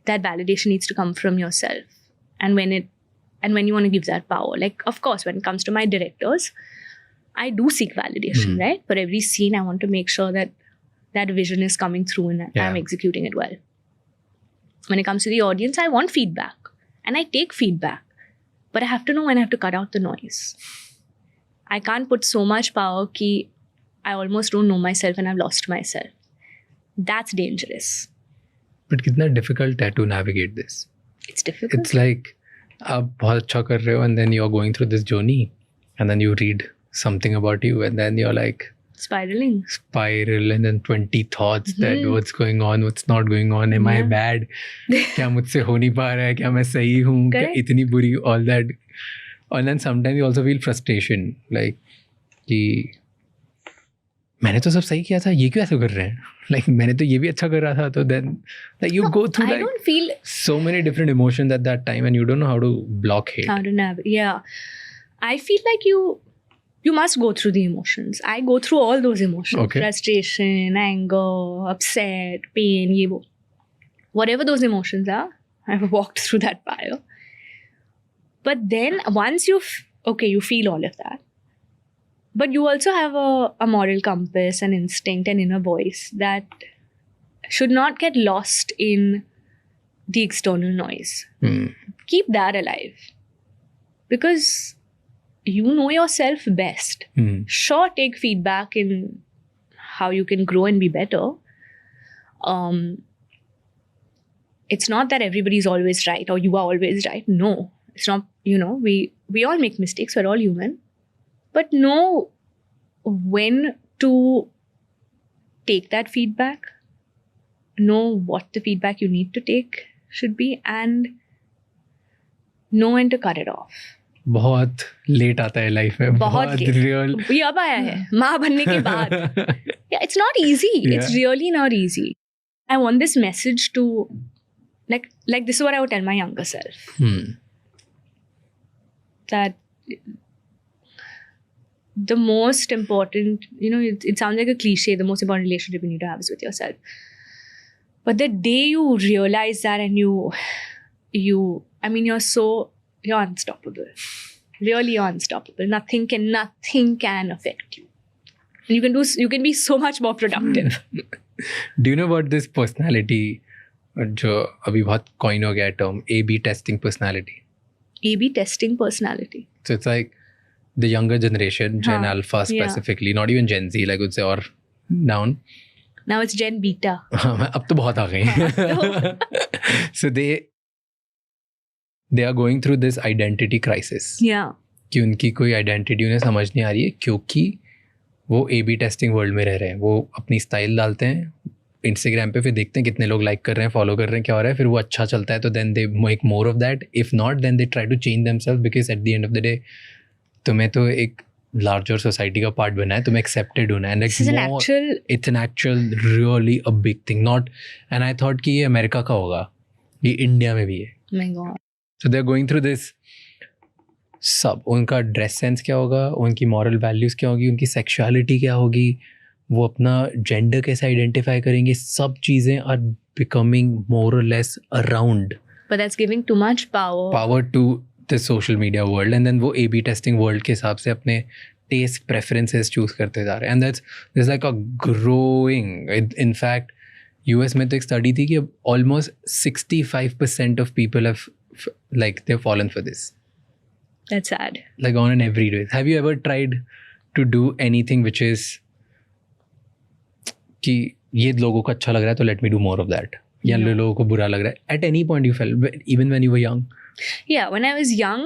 that validation needs to come from yourself, and when you want to give that power. Like, of course, when it comes to my directors, I do seek validation, right? For every scene, I want to make sure that that vision is coming through and I'm executing it well. When it comes to the audience, I want feedback and I take feedback, but I have to know when I have to cut out the noise. I can't put so much power that I almost don't know myself and I've lost myself. That's dangerous. But कितना difficult है to navigate this? It's difficult. It's like आप बहुत अच्छा कर रहे हो and then you're going through this journey and then you read something about you and then you're like spiral and then 20 thoughts that what's going on, what's not going on, am I bad, क्या मुझसे हो नहीं पा रहा है, क्या मैं सही हूँ, क्या इतनी बुरी, all that. And then sometimes you also feel frustration, like कि मैंने तो सब सही किया था, ये क्यों ऐसा कर रहे हैं, like मैंने तो ये भी अच्छा कर रहा था. तो then like you go through I don't feel so many different emotions at that time and you don't know how to block it. How to navigate. Yeah, I feel like you must go through the emotions. I go through all those emotions. Okay. Frustration, anger, upset, pain, whatever those emotions are, I've walked through that fire. But then once you feel all of that, but you also have a moral compass, an instinct, an inner voice that should not get lost in the external noise. Keep that alive. Because you know yourself best. Sure, take feedback in how you can grow and be better. It's not that everybody's always right or you are always right. No, it's not, we all make mistakes, we're all human, but know when to take that feedback, know what the feedback you need to take should be, and know when to cut it off. बहुत late आता है life में, बहुत बहुत late. Real. ये अब आया है माँ बनने के बाद. Yeah, it's not easy. It's Yeah. really not easy. I want this message to, like this is what I would tell my younger self. That the most important, it sounds like a cliche, the most important relationship you need to have is with yourself. But the day you realize that and you're unstoppable. Really, you're unstoppable. Nothing can affect you. And you can be so much more productive. Do you know about this personality जो अभी बहुत coin हो गया term, A/B testing personality? A/B testing personality. So it's like the younger generation, Gen हाँ, Alpha yeah. specifically, not even Gen Z, like would say, or down. Now it's Gen Beta. अब तो बहुत आ गई. So they are going through this identity crisis. Yeah. कि उनकी कोई identity उन्हें समझ नहीं आ रही है क्योंकि वो A/B टेस्टिंग वर्ल्ड में रह रहे हैं. वो अपनी स्टाइल डालते हैं इंस्टाग्राम पे, फिर देखते हैं कितने लोग लाइक कर रहे हैं, फॉलो कर रहे हैं, क्या हो रहा है, फिर वो अच्छा चलता है तो then they make more of that. If not then they try to change themselves, because at the end of the day तुम्हें तो एक लार्जर सोसाइटी का पार्ट बना है, तुम्हें एक्सेप्टेड होना है. This is an actual. It's an actual really a big thing. Not, and I thought कि ये अमेरिका का होगा, ये इंडिया में भी है. Oh my God. So they are going through this. सब उनका ड्रेस सेंस क्या होगा, उनकी मॉरल वैल्यूज़ क्या होगी, उनकी सेक्सुअलिटी क्या होगी, वो अपना जेंडर कैसे आइडेंटिफाई करेंगे, सब चीज़ें आर बिकमिंग मोर और less around But that's giving too much power. To the social media world. And then वो A/B टेस्टिंग वर्ल्ड के हिसाब से अपने टेस्ट प्रेफरेंसेस चूज करते जा रहे हैं. And that's like a growing. In fact US में तो एक स्टडी थी कि almost 65% of people have like they've fallen for this, That's sad. like on an everyday. Have you ever tried to do anything which is कि ये लोगों को अच्छा लग रहा है तो let me do more of that, या No. लोगों को बुरा लग रहा है? At any point you felt, even when you were young? Yeah, when I was young,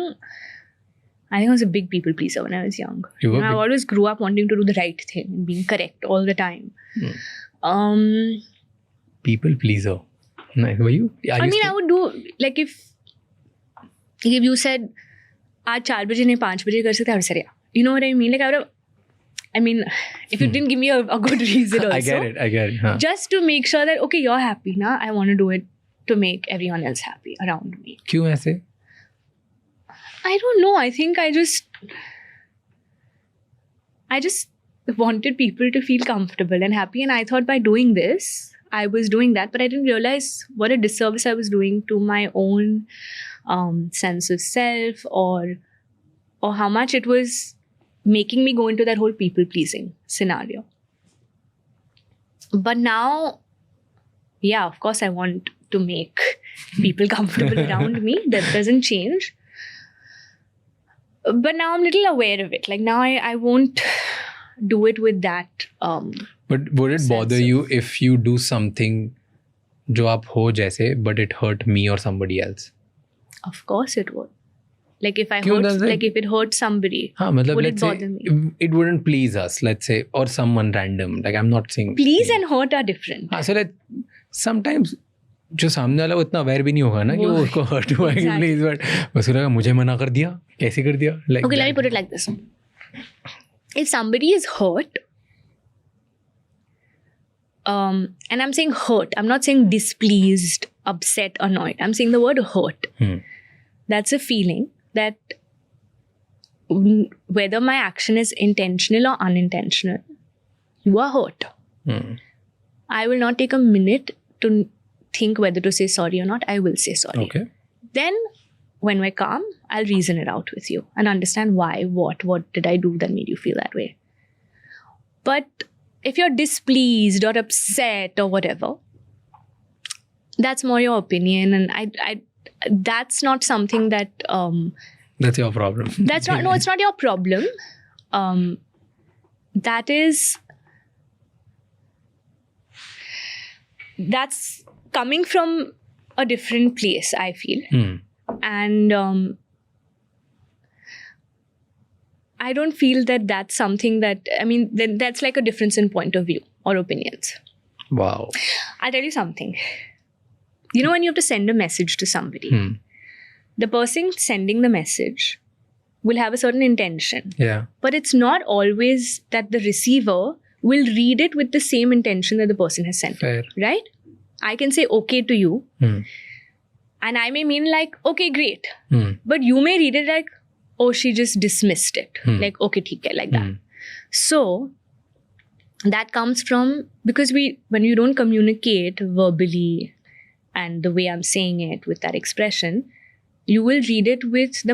I think I was a big people pleaser when I was young. You were I big- always grew up wanting to do the right thing and being correct all the time. People pleaser. Nice. Were you? I mean, I would do, like if you said, आज 4 बजे नहीं 5 बजे कर सकते, I would say, yeah. You know what I mean? Like if you didn't give me a good reason also. I get it. Huh. Just to make sure that, okay, you're happy now. I want to do it to make everyone else happy around me. क्यों ऐसे? I don't know. I think I just wanted people to feel comfortable and happy. And I thought by doing this, I was doing that. But I didn't realize what a disservice I was doing to my own sense of self, or how much it was making me go into that whole people-pleasing scenario. But now, yeah, of course, I want to make people comfortable around me. That doesn't change. But now I'm a little aware of it. Like now I won't do it with that. But would it bother sense you if you do something जो आप हो जैसे, but it hurt me or somebody else? Of course it would. Like if I क्यों hurt, does it? like if it hurts somebody, हाँ, मतलब would it let's say bother me? it wouldn't please us, let's say, or someone random. Like I'm not saying Please and hurt are different. हाँ, so like sometimes जो सामने वाला वो इतना aware भी नहीं होगा ना कि वो उसको हर्ट हुआ है कि Exactly. प्लीज, बट उसको लगा मुझे मना कर दिया, कैसे कर दिया? Like Okay, let me that. put it like this. If somebody is hurt, and I'm saying hurt, I'm not saying displeased, upset, annoyed. I'm saying the word hurt. That's a feeling that whether my action is intentional or unintentional, you are hurt. I will not take a minute to think whether to say sorry or not. I will say sorry. Okay. Then when we're calm, I'll reason it out with you and understand why, what did I do that made you feel that way. But if you're displeased or upset or whatever, that's more your opinion, and I that's not something that That's your problem. that's not, no, it's not your problem. That's coming from a different place, I feel. And I don't feel that that's something that, I mean, that's like a difference in point of view or opinions. Wow. I'll tell you something. You know, when you have to send a message to somebody, the person sending the message will have a certain intention. Yeah. But it's not always that the receiver will read it with the same intention that the person has sent. Fair. Right? I can say okay to you. Hmm. And I may mean like, okay, great. Hmm. But you may read it like, oh, she just dismissed it. Like, okay, theek hai, like that. So, that comes from, because when you don't communicate verbally and the way I'm saying it with that expression, you will read it with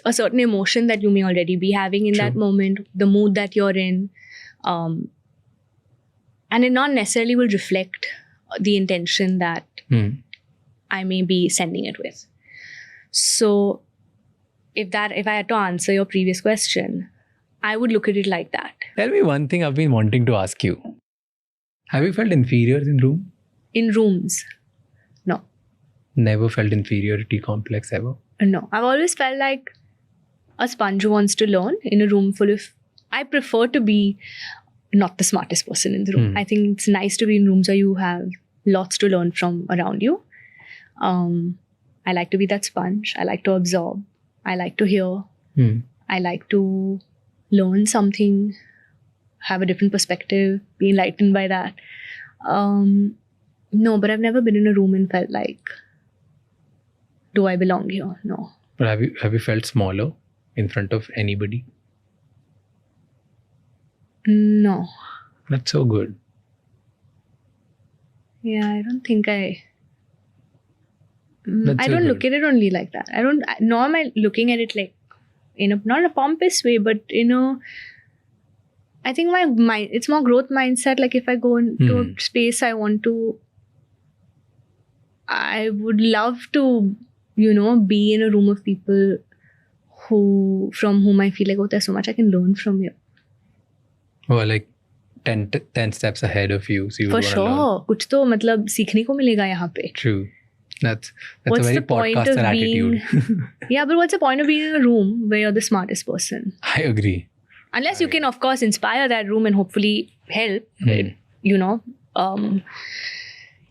a certain emotion that you may already be having in that moment, the mood that you're in. And it not necessarily will reflect the intention that I may be sending it with. So, if I had to answer your previous question, I would look at it like that. Tell me one thing I've been wanting to ask you. Have you felt inferior in room? In rooms, no. Never felt inferiority complex ever? No. I've always felt like a sponge who wants to learn in a room full of... I prefer to be not the smartest person in the room. I think it's nice to be in rooms where you have lots to learn from around you. I like to be that sponge. I like to absorb. I like to hear. I like to learn something, have a different perspective, be enlightened by that. No, but I've never been in a room and felt like, do I belong here? No. But have you felt smaller in front of anybody? No. That's so good. Yeah, I don't think I That's so don't good. look at it only like that. Nor am I looking at it like not in a pompous way, but I think my mind, it's more growth mindset. Like if I go into a space I would love to, be in a room of people from whom I feel like, oh, there's so much I can learn from here. Oh, like 10 steps ahead of you. So you For would wanna learn. sure. कुछ तो मतलब सीखने को मिलेगा यहाँ पे. True. That's What's a very the point of podcaster being... attitude. Yeah, but what's the point of being in a room where you're the smartest person? I agree. Unless you can, of course, inspire that room and hopefully help,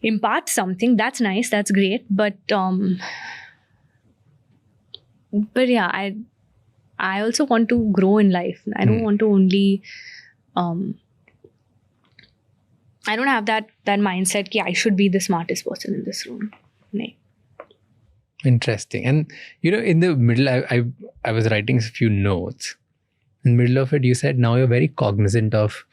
impart something. That's nice. That's great. But yeah, I also want to grow in life. I don't want to only... I don't have that mindset that I should be the smartest person in this room. No. Interesting. And in the middle, I was writing a few notes. In the middle of it, you said now you're very cognizant of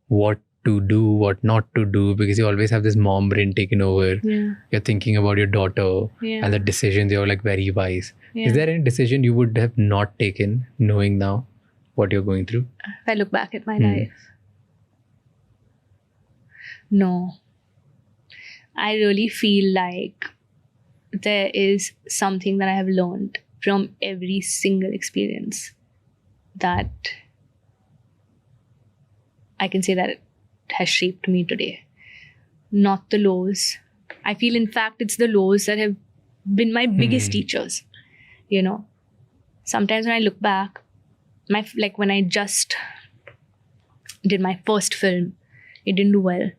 what to do, what not to do, because you always have this mom brain taken over. Yeah. You're thinking about your daughter and the decisions. You're like very wise. Yeah. Is there any decision you would have not taken, knowing now what you're going through? If I look back at my life, no. I really feel like there is something that I have learned from every single experience that I can say that it has shaped me today. Not the lows. I feel, in fact, it's the lows that have been my biggest teachers. Sometimes when I look back, when I just did my first film, it didn't do well.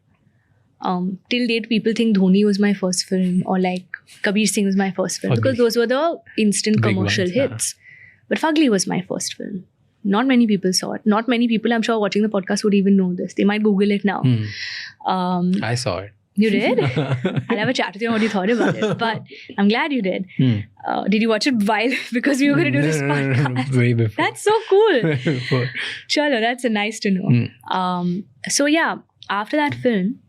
Till date, people think Dhoni was my first film or like Kabir Singh was my first film because those were the instant Big commercial ones, hits. But Fugly was my first film. Not many people saw it. Not many people, I'm sure, watching the podcast would even know this. They might Google it now. I saw it. You did? I'll have a chat with you on what you thought about it. But I'm glad you did. Did you watch it while because we were going to do this podcast? Way before. That's so cool. Before. Chalo, that's nice to know. So yeah, after that film,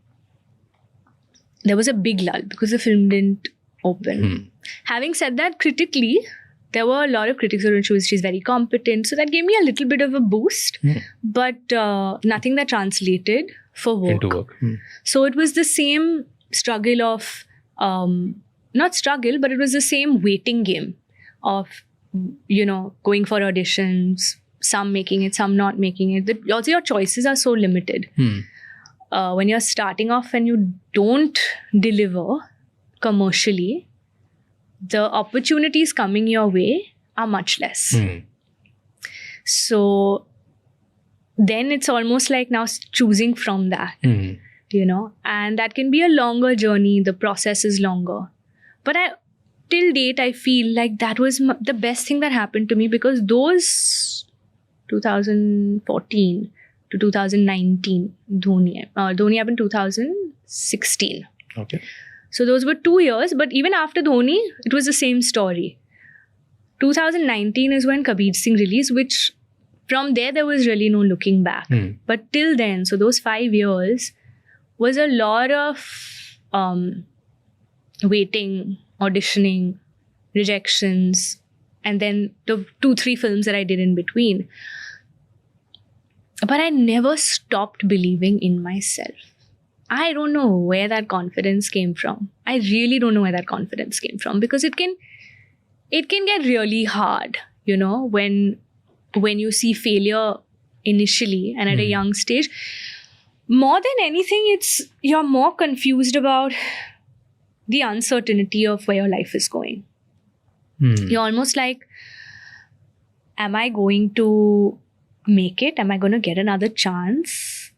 there was a big lull because the film didn't open. Having said that, critically, there were a lot of critics around she's very competent. So that gave me a little bit of a boost, but nothing that translated for work. Into work. So it was the same struggle of, not struggle, but it was the same waiting game of, going for auditions, some making it, some not making it. Also, your choices are so limited. When you're starting off and you don't deliver commercially, the opportunities coming your way are much less. So then it's almost like now choosing from that, you know, and that can be a longer journey. The process is longer, but till date I feel like that was the best thing that happened to me, because those 2014 to 2019 Dhoni happened 2016. Okay. So those were 2 years, but even after Dhoni, it was the same story. 2019 is when Kabir Singh released, which from there was really no looking back. But till then, so those 5 years was a lot of waiting, auditioning, rejections, and then the 2-3 films that I did in between. But I never stopped believing in myself. I don't know where that confidence came from. I really don't know where that confidence came from, because it can get really hard, you know, when you see failure initially and at a young stage. More than anything, you're more confused about the uncertainty of where your life is going. You're almost like, am I going to make it? Am I going to get another chance?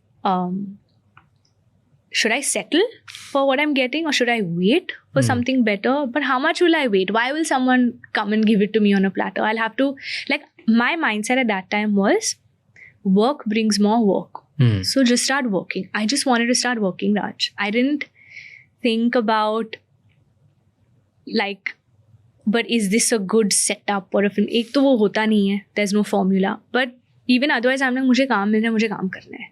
Should I settle for what I'm getting, or should I wait for something better? But how much will I wait? Why will someone come and give it to me on a platter? I'll have to, like, my mindset at that time was work brings more work. So just start working. I just wanted to start working, Raj. I didn't think about, like, but is this a good setup? Or if ek to wo hota nahi hai, there's no formula. But even otherwise, I'm like, मुझे काम मिल रहा है, मुझे काम करना है.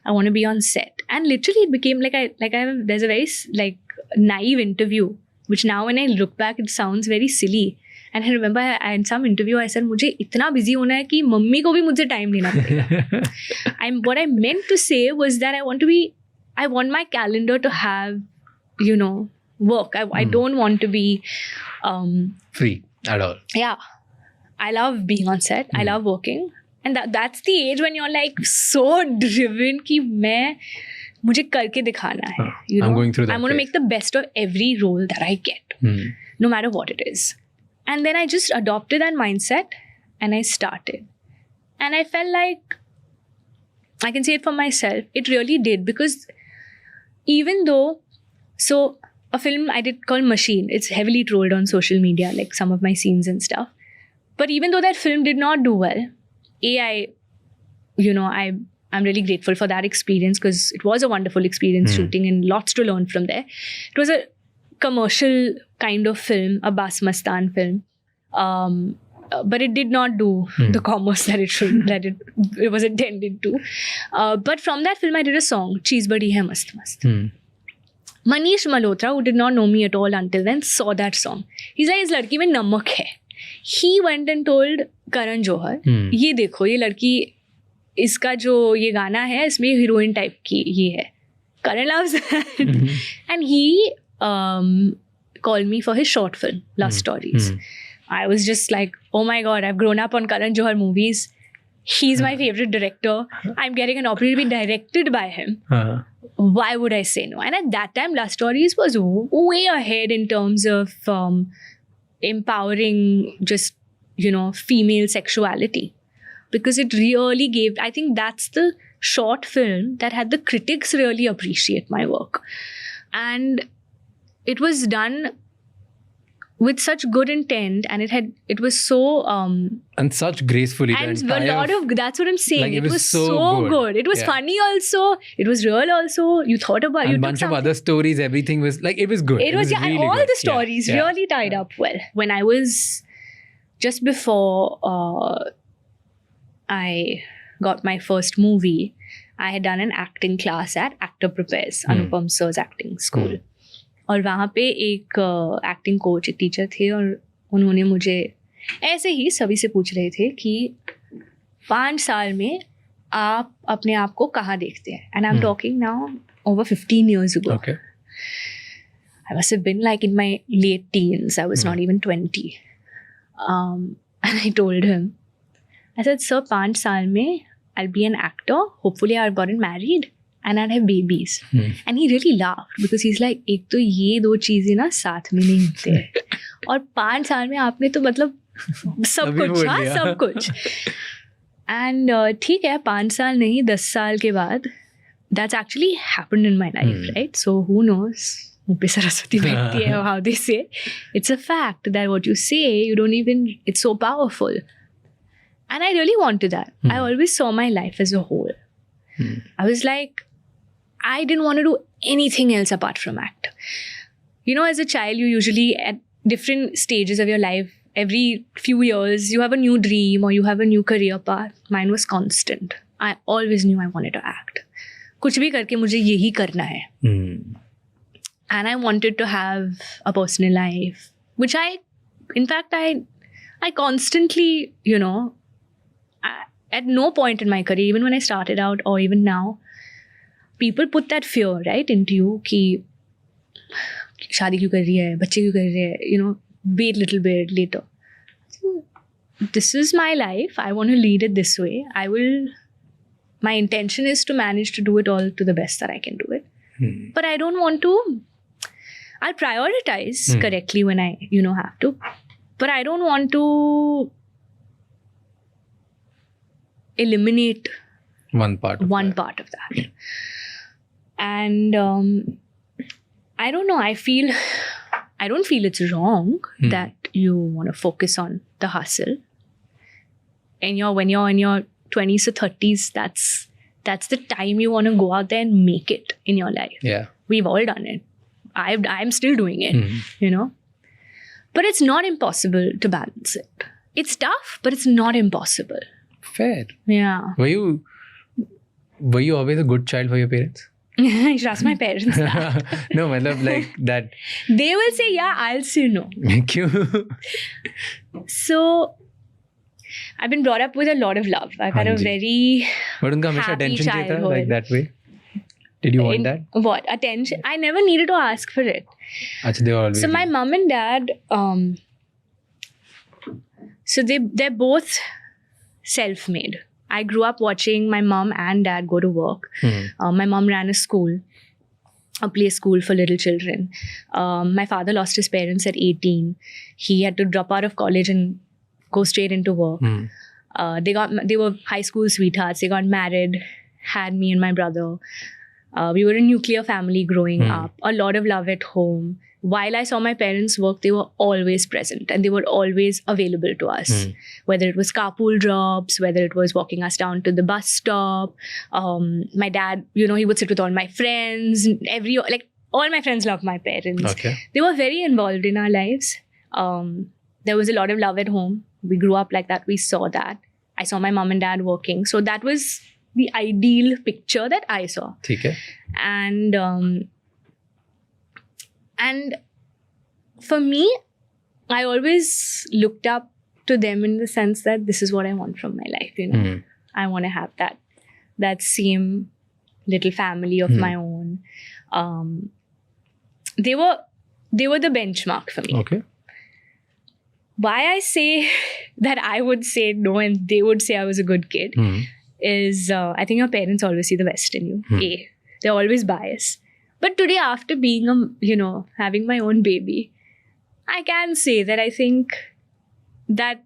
I want to be on set. And literally it became there's a very like naive interview, which now when I look back, it sounds very silly. And I remember in some interview, I said, मुझे इतना busy होना है कि mummy को भी मुझे time देना पड़ेगा. What I meant to say was that I want my calendar to have, you know, work. I don't want to be Free at all. Yeah. I love being on set. I love working. And that's the age when you're like so driven कि मुझे करके दिखाना है. You know? I'm going through that I'm going to phase. make the best of every role that I get, no matter what it is. And then I just adopted that mindset and I started. And I felt like, I can say it for myself, it really did. Because even though, so a film I did called Machine, it's heavily trolled on social media, like some of my scenes and stuff. But even though that film did not do well, I'm really grateful for that experience, because it was a wonderful experience shooting and lots to learn from there. It was a commercial kind of film, a Bas Mastan film. But it did not do the commerce that it was intended to. But from that film, I did a song, Cheez Badi Hai Mast Mast. Manish Malhotra, who did not know me at all until then, saw that song. He's like, इस लड़की में नमक है. He went and told Karan Johar, ये देखो, ये लड़की, इसका जो ये गाना है, इसमें हीरोइन टाइप की ये है. Karan loves that. And he called me for his short film, Love Stories. I was just like, oh my God, I've grown up on Karan Johar movies. He's my favorite director. I'm getting an opportunity to be directed by him. Why would I say no? And at that time, Love Stories was way ahead in terms of empowering just, female sexuality. Because it really gave, I think that's the short film that had the critics really appreciate my work. And it was done with such good intent, and it was so and such gracefully. And a lot of that's what I'm saying. Like, it was so good. It was funny also. It was real also. You thought about and you a bunch of other stories. Everything was like, it was good. It was really all good. the stories really tied up well. When I was just before I got my first movie, I had done an acting class at Actor Prepares, Anupam Sir's acting school. और वहाँ पे एक acting coach, एक teacher थे, और उन्होंने मुझे ऐसे ही सभी से पूछ रहे थे कि 5 साल में आप अपने आप को कहाँ देखते हैं. And I am talking now over 15 years ago. Okay. I must have been like in my late teens. I was not even 20. And I told him, I said, sir, 5 साल में I'll be an actor. Hopefully I've gotten married. And I'd have babies. And he really laughed because he's like, एक तो ये 2 चीजें ना साथ में नहीं होते हैं और 5 साल में आपने तो मतलब सब कुछ. एंड ठीक है 5 साल नहीं 10 साल के बाद that's actually happened in my life, right? So who knows? मुँह पे सरस्वती बैठती है, how they say. It's a fact that what you say, you don't even, it's so powerful. And I really wanted that. I always saw my life as a whole. I was like, I didn't want to do anything else apart from act. You know, as a child, you usually at different stages of your life, every few years, you have a new dream or you have a new career path. Mine was constant. I always knew I wanted to act. कुछ भी करके मुझे यही करना है. And I wanted to have a personal life, which in fact, I constantly, you know, at no point in my career, even when I started out or even now, people put that fear, right, into you कि शादी क्यों कर रही है, बच्चे क्यों कर रहे हैं, you know, wait little bit later. This is my life. I want to lead it this way. My intention is to manage to do it all to the best that I can do it. But I don't want to, I'll prioritize correctly when I, you know, have to. But I don't want to eliminate one part of that. And I don't know, I don't feel it's wrong that you want to focus on the hustle. And when you're in your 20s or 30s, that's the time you want to go out there and make it in your life. Yeah. We've all done it. I'm still doing it, you know. But it's not impossible to balance it. It's tough, but it's not impossible. Fair. Yeah. Were you always a good child for your parents? I should ask my parents that. No, like that. They will say yeah, I'll say no. क्यों? So I've been brought up with a lot of love. I've had a very But उनका हमेशा happy attention चाहिए था, childhood. like that way. Did you want that? What? Attention? I never needed to ask for it. Achha, they were always. So my mom and dad, so they're both self-made. I grew up watching my mom and dad go to work. My mom ran a school, a play school for little children. My father lost his parents at 18. He had to drop out of college and go straight into work. They were high school sweethearts. They got married, had me and my brother. We were a nuclear family growing up. A lot of love at home. While I saw my parents work, they were always present and they were always available to us. Whether it was carpool drops, whether it was walking us down to the bus stop. My dad, you know, he would sit with all my friends. All my friends loved my parents. Okay. They were very involved in our lives. There was a lot of love at home. We grew up like that. We saw that. I saw my mom and dad working. So that was the ideal picture that I saw. ठीक है. And for me, I always looked up to them in the sense that this is what I want from my life, you know. I want to have that same little family of my own. They were the benchmark for me. Okay. Why I say that I would say no and they would say I was a good kid is I think your parents always see the best in you. They're always biased. But today, after being having my own baby, I can say that I think that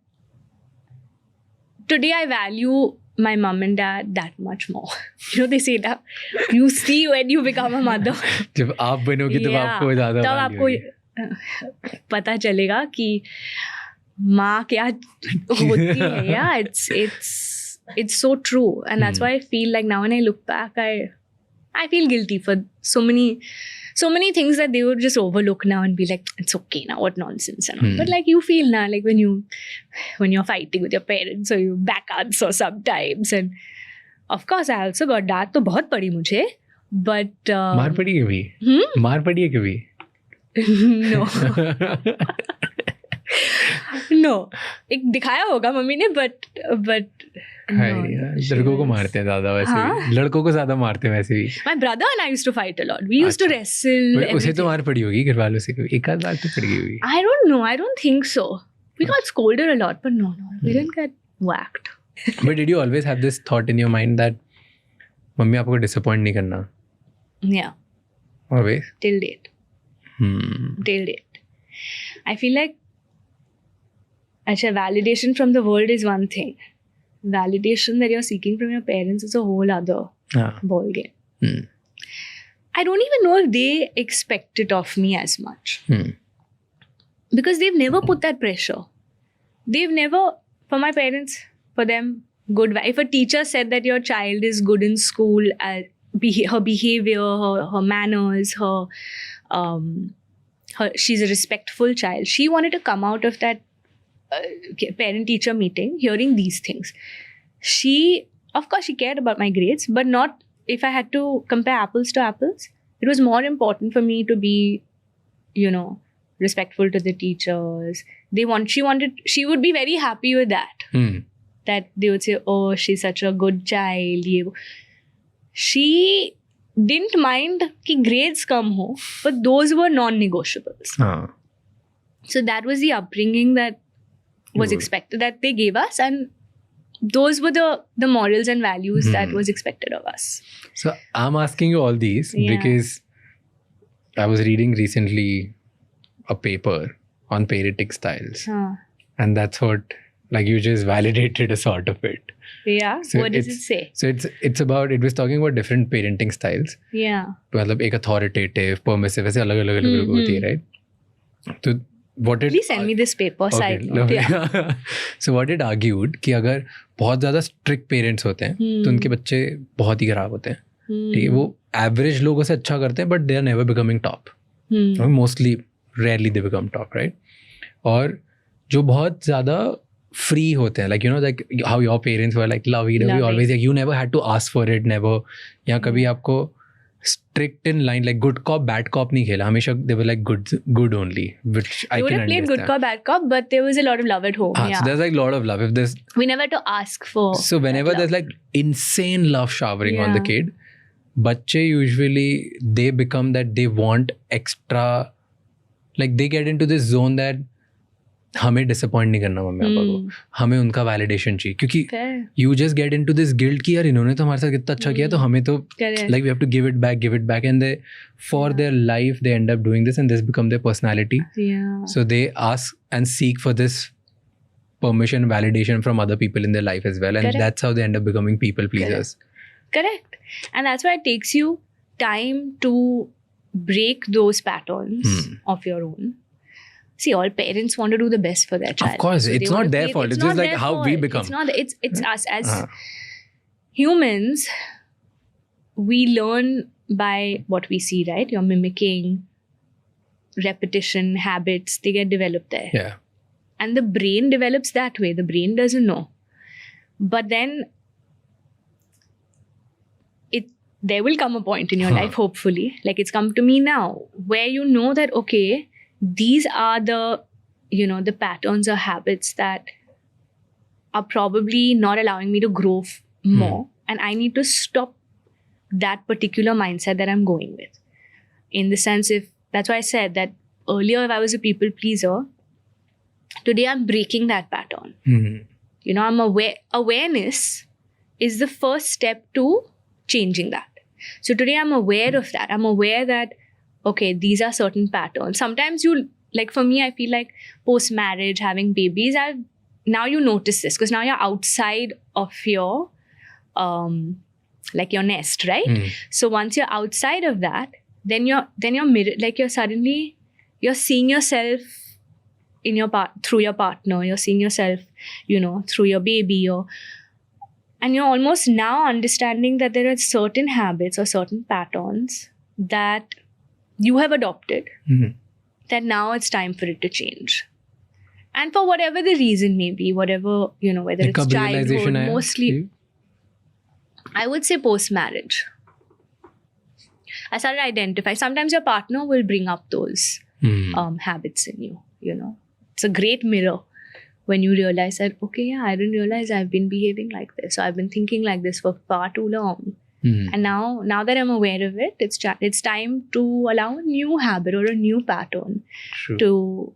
today I value my mom and dad that much more. You know, they say that you see when you become a mother. जब आप बनोगे तब आपको ज़्यादा तब value होगी. आपको पता चलेगा कि माँ क्या होती है. Yeah, it's so true, and that's why I feel like now when I look back, I feel guilty for so many things that they would just overlook now and be like, it's okay now, what nonsense and all. But like you feel now, like when you're fighting with your parents or you back answer sometimes, and of course I also got that. तो बहुत पड़ी मुझे, but मार पड़ी है कभी? मार पड़ी है कभी? No. No, एक दिखाया होगा मम्मी ने, but लड़कों को मारते हैं ज़्यादा वैसे भी. लड़कों को ज़्यादा मारते हैं वैसे भी. My brother and I used to fight a lot. We used to wrestle. But उसे तो मार पड़ी होगी घर वालों से कभी? एक आध बार तो पड़ गई होगी. I don't know. I don't think so. We got scolded a lot, but no, we didn't get whacked. But did you always have this thought in your mind that mummy आपको disappoint नहीं करना? Yeah. Always? Till date. Till date. I feel like validation from the world is one thing. validation that you're seeking from your parents is a whole other हाँ. ball game. Hmm. I don't even know if they expect it of me as much. Hmm. Because they've never put that pressure. They've never, for my parents, for them, good. If a teacher said that your child is good in school, her behavior, her manners, she's a respectful child. She wanted to come out of that parent-teacher meeting hearing these things. Of course, she cared about my grades, but not if I had to compare apples to apples. It was more important for me to be, respectful to the teachers. She would be very happy with that. Hmm. That they would say, oh, she's such a good child. She didn't mind कि grades come ho, but those were non-negotiables. हाँ. So that was the upbringing that was Good. expected, that they gave us, and those were the morals and values that was expected of us. So I'm asking you all these Yeah. because I was reading recently a paper on parenting styles, Huh. and that's what, like, you just validated a sort of it. Yeah. So what does it it's- say? So it was talking about different parenting styles. Yeah. मतलब एक authoritative, permissive, ऐसे अलग होती है, right? तो what it Please send me this paper. Side note. lovely. Yeah. So what it argued कि अगर बहुत ज़्यादा strict parents होते हैं तो उनके बच्चे बहुत ही खराब होते हैं. ठीक है, वो average लोगों से अच्छा करते हैं, but they are never becoming top. Mostly, rarely they become top, right? और जो बहुत ज़्यादा free होते हैं, like like how your parents were like lovey-dovey, Loving. always like you never had to ask for it, never. या कभी आपको strict in line, like good cop, bad cop नहीं खेला, हमेशा they were like good only, which I You would can have played understand. good cop, bad cop, but there was a lot of love at home. So Yeah. there's like a lot of love. If there's We never had to ask for. so whenever that there's love. like insane love showering on the Yeah. kid, बच्चे usually they become that they want extra, like they get into this zone that हमें disappoint नहीं करना mummy papa को, हमें उनका validation चाहिए, क्योंकि Fair. you just get into this guilt कि यार इन्होंने तो हमारे साथ कितना अच्छा किया, तो हमें तो Correct. like we have to give it back, and they for their life they end up doing this, and this become their personality. Yeah. So they ask and seek for this permission, validation from other people in their life as well, and Correct. that's how they end up becoming people pleasers. Correct. And that's why it takes you time to break those patterns of your own. See, all parents want to do the best for their child. course, So it's they not want to their please- fault. It's not just like their how we fault. become. It's not. It's us as Uh, humans. We learn by what we see, right? You're mimicking, repetition, habits. They get developed there. yeah. And the brain develops that way. The brain doesn't know. But then there will come a point in your life, hopefully, like it's come to me now, where you know that, okay, these are the patterns or habits that are probably not allowing me to grow more. And I need to stop that particular mindset that I'm going with. In the sense, that's why I said that earlier, if I was a people pleaser, today I'm breaking that pattern. I'm aware. Awareness is the first step to changing that. So today I'm aware of that. I'm aware that, okay, these are certain patterns. Sometimes for me, I feel like post-marriage, having babies, now you notice this because now you're outside of your, your nest, right? So once you're outside of that, then you're mirror, like you're seeing yourself in through your partner, you're seeing yourself, through your baby, and you're almost now understanding that there are certain habits or certain patterns that you have adopted, that now it's time for it to change. And for whatever the reason may be, whatever, whether it's कब childhood, realization आया mostly, कि- I would say post-marriage. I started identifying. Sometimes your partner will bring up those habits in you, It's a great mirror when you realize that, okay, yeah, I didn't realize I've been behaving like this. So I've been thinking like this for far too long. And now that I'm aware of it, it's time to allow a new habit or a new pattern True. to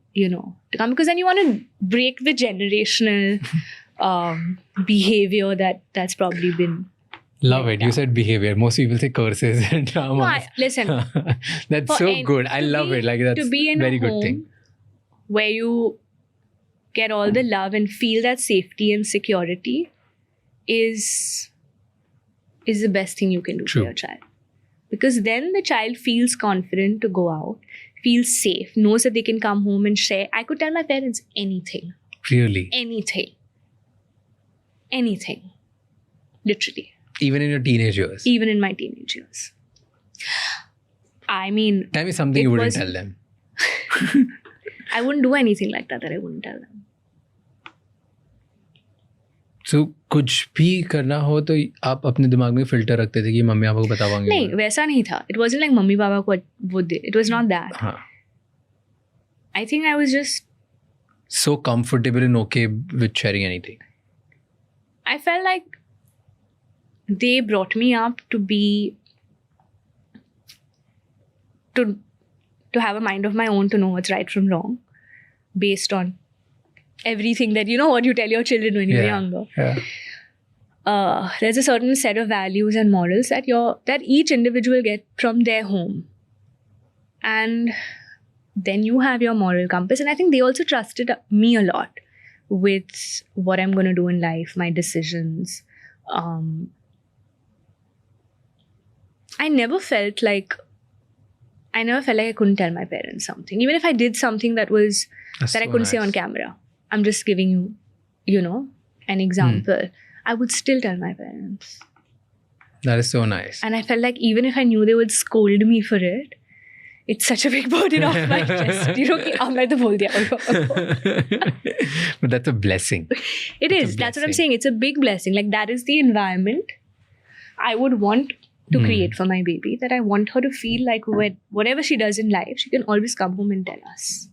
come, because then you want to break the generational behavior that's probably been. Love it. You said behavior. Most people say curses and drama. No, listen. That's For so any- good. I to love be- it. Like that's to be in very a good home thing. where you get all the love and feel that safety and security, is the best thing you can do True. for your child. Because then the child feels confident to go out, feels safe, knows that they can come home and share. I could tell my parents anything. Really? Anything. Anything. Literally. Even in your teenage years? Even in my teenage years. I mean, Tell me something it you wouldn't was- tell them. I wouldn't do anything like that I wouldn't tell them. So कुछ भी करना हो तो आप अपने दिमाग में filter रखते थे कि मम्मी पापा को बता पाएंगे? नहीं, वैसा नहीं था. It wasn't like mummy papa को वो दे. It was not that. हाँ. I think I was just, So comfortable and okay with sharing anything. I felt like they brought me up to be, to have a mind of my own, to know what's right from wrong, based on everything that, you know, what you tell your children when you're younger. Yeah. There's a certain set of values and morals that each individual get from their home, and then you have your moral compass. And I think they also trusted me a lot with what I'm going to do in life, my decisions. I never felt like I couldn't tell my parents something, even if I did something that was That's that I so couldn't say nice. on camera. I'm just giving you, you know, an example. I would still tell my parents. That is so nice. And I felt like even if I knew they would scold me for it, it's such a big burden off my chest. You know, कि अब मैं तो बोल दिया. But that's a blessing. It It's a is. That's what I'm blessing. saying. It's a big blessing. Like, that is the environment I would want to create for my baby. That I want her to feel like whatever she does in life, she can always come home and tell us.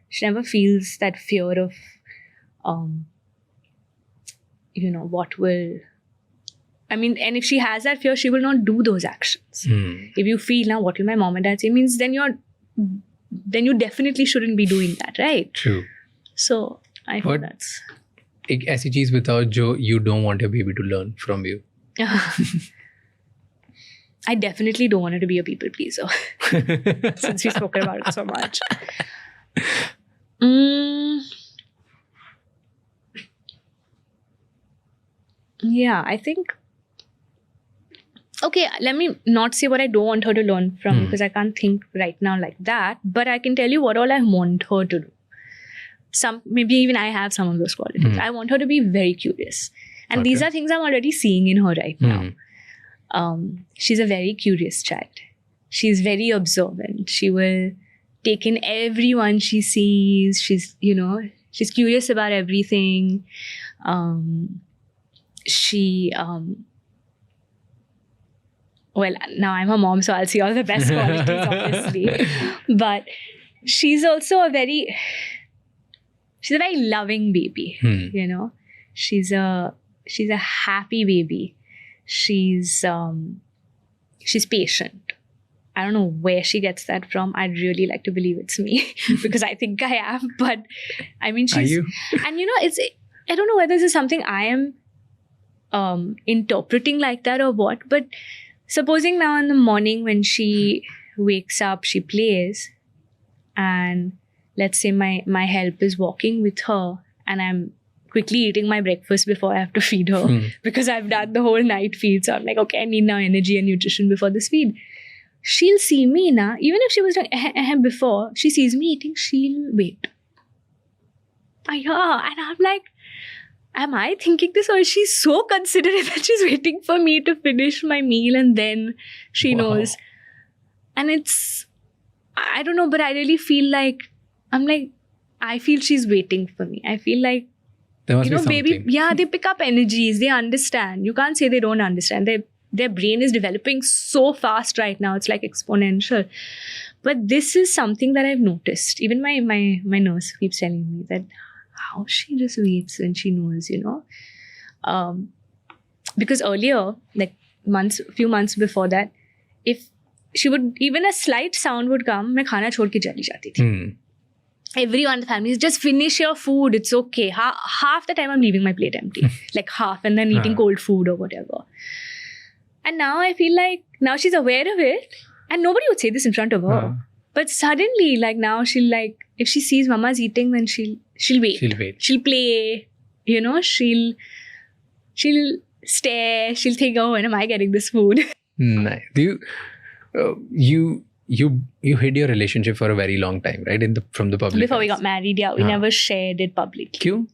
She never feels that fear of, you know, what will... I mean, and if she has that fear, she will not do those actions. If you feel, now what will my mom and dad say, means then you definitely shouldn't be doing that, right? True. So I feel But- that's... एक ऐसी चीज बताओ जो you don't want your baby to learn from you. I definitely don't want her to be a people pleaser, since we've spoken about it so much. Yeah, I think... Okay, let me not say what I don't want her to learn from, because I can't think right now like that. But I can tell you what all I want her to do. Maybe even I have some of those qualities. I want her to be very curious. And these Okay. are things I'm already seeing in her right now. She's a very curious child. She's very observant. She will take in everyone she sees. She's curious about everything. Well, now I'm her mom, so I'll see all the best qualities, obviously. But she's also she's a very loving baby, you know. She's a happy baby. She's patient. I don't know where she gets that from. I'd really like to believe it's me because I think I am. But I mean, Are she's... you? And you know, I don't know whether this is something I am interpreting like that or what. But supposing now in the morning when she wakes up, she plays, and let's say my help is walking with her, and I'm quickly eating my breakfast before I have to feed her because I've done the whole night feed. So I'm like, okay, I need now energy and nutrition before this feed. She'll see me now, even if she was doing before, she sees me eating, she'll wait. Yeah, and I'm like, am I thinking this, or is she so considerate that she's waiting for me to finish my meal and then she Wow. knows? And I don't know, but I really feel like, I feel she's waiting for me. I feel like, There must you know, be something. baby, yeah, they pick up energies, they understand. You can't say they don't understand. Their brain is developing so fast right now. It's like exponential. But this is something that I've noticed. Even my nurse keeps telling me that how she just waits when she knows, you know. Because earlier, like few months before that, if she would, even a slight sound would come, मैं खाना छोड़ के चली जाती थी. Everyone in the family is just finish your food. It's okay. Half the time I'm leaving my plate empty, like half, and then eating cold food or whatever. And now I feel like now she's aware of it, and nobody would say this in front of her. But suddenly, like now she'll like, if she sees mama's eating, then she'll wait. She'll wait. She'll play. You know, she'll stare. She'll think, oh, when am I getting this food? Nice. Do you hid your relationship for a very long time, right? From the public. Before we eyes. got married, yeah, we Huh. never shared it publicly. Kyun?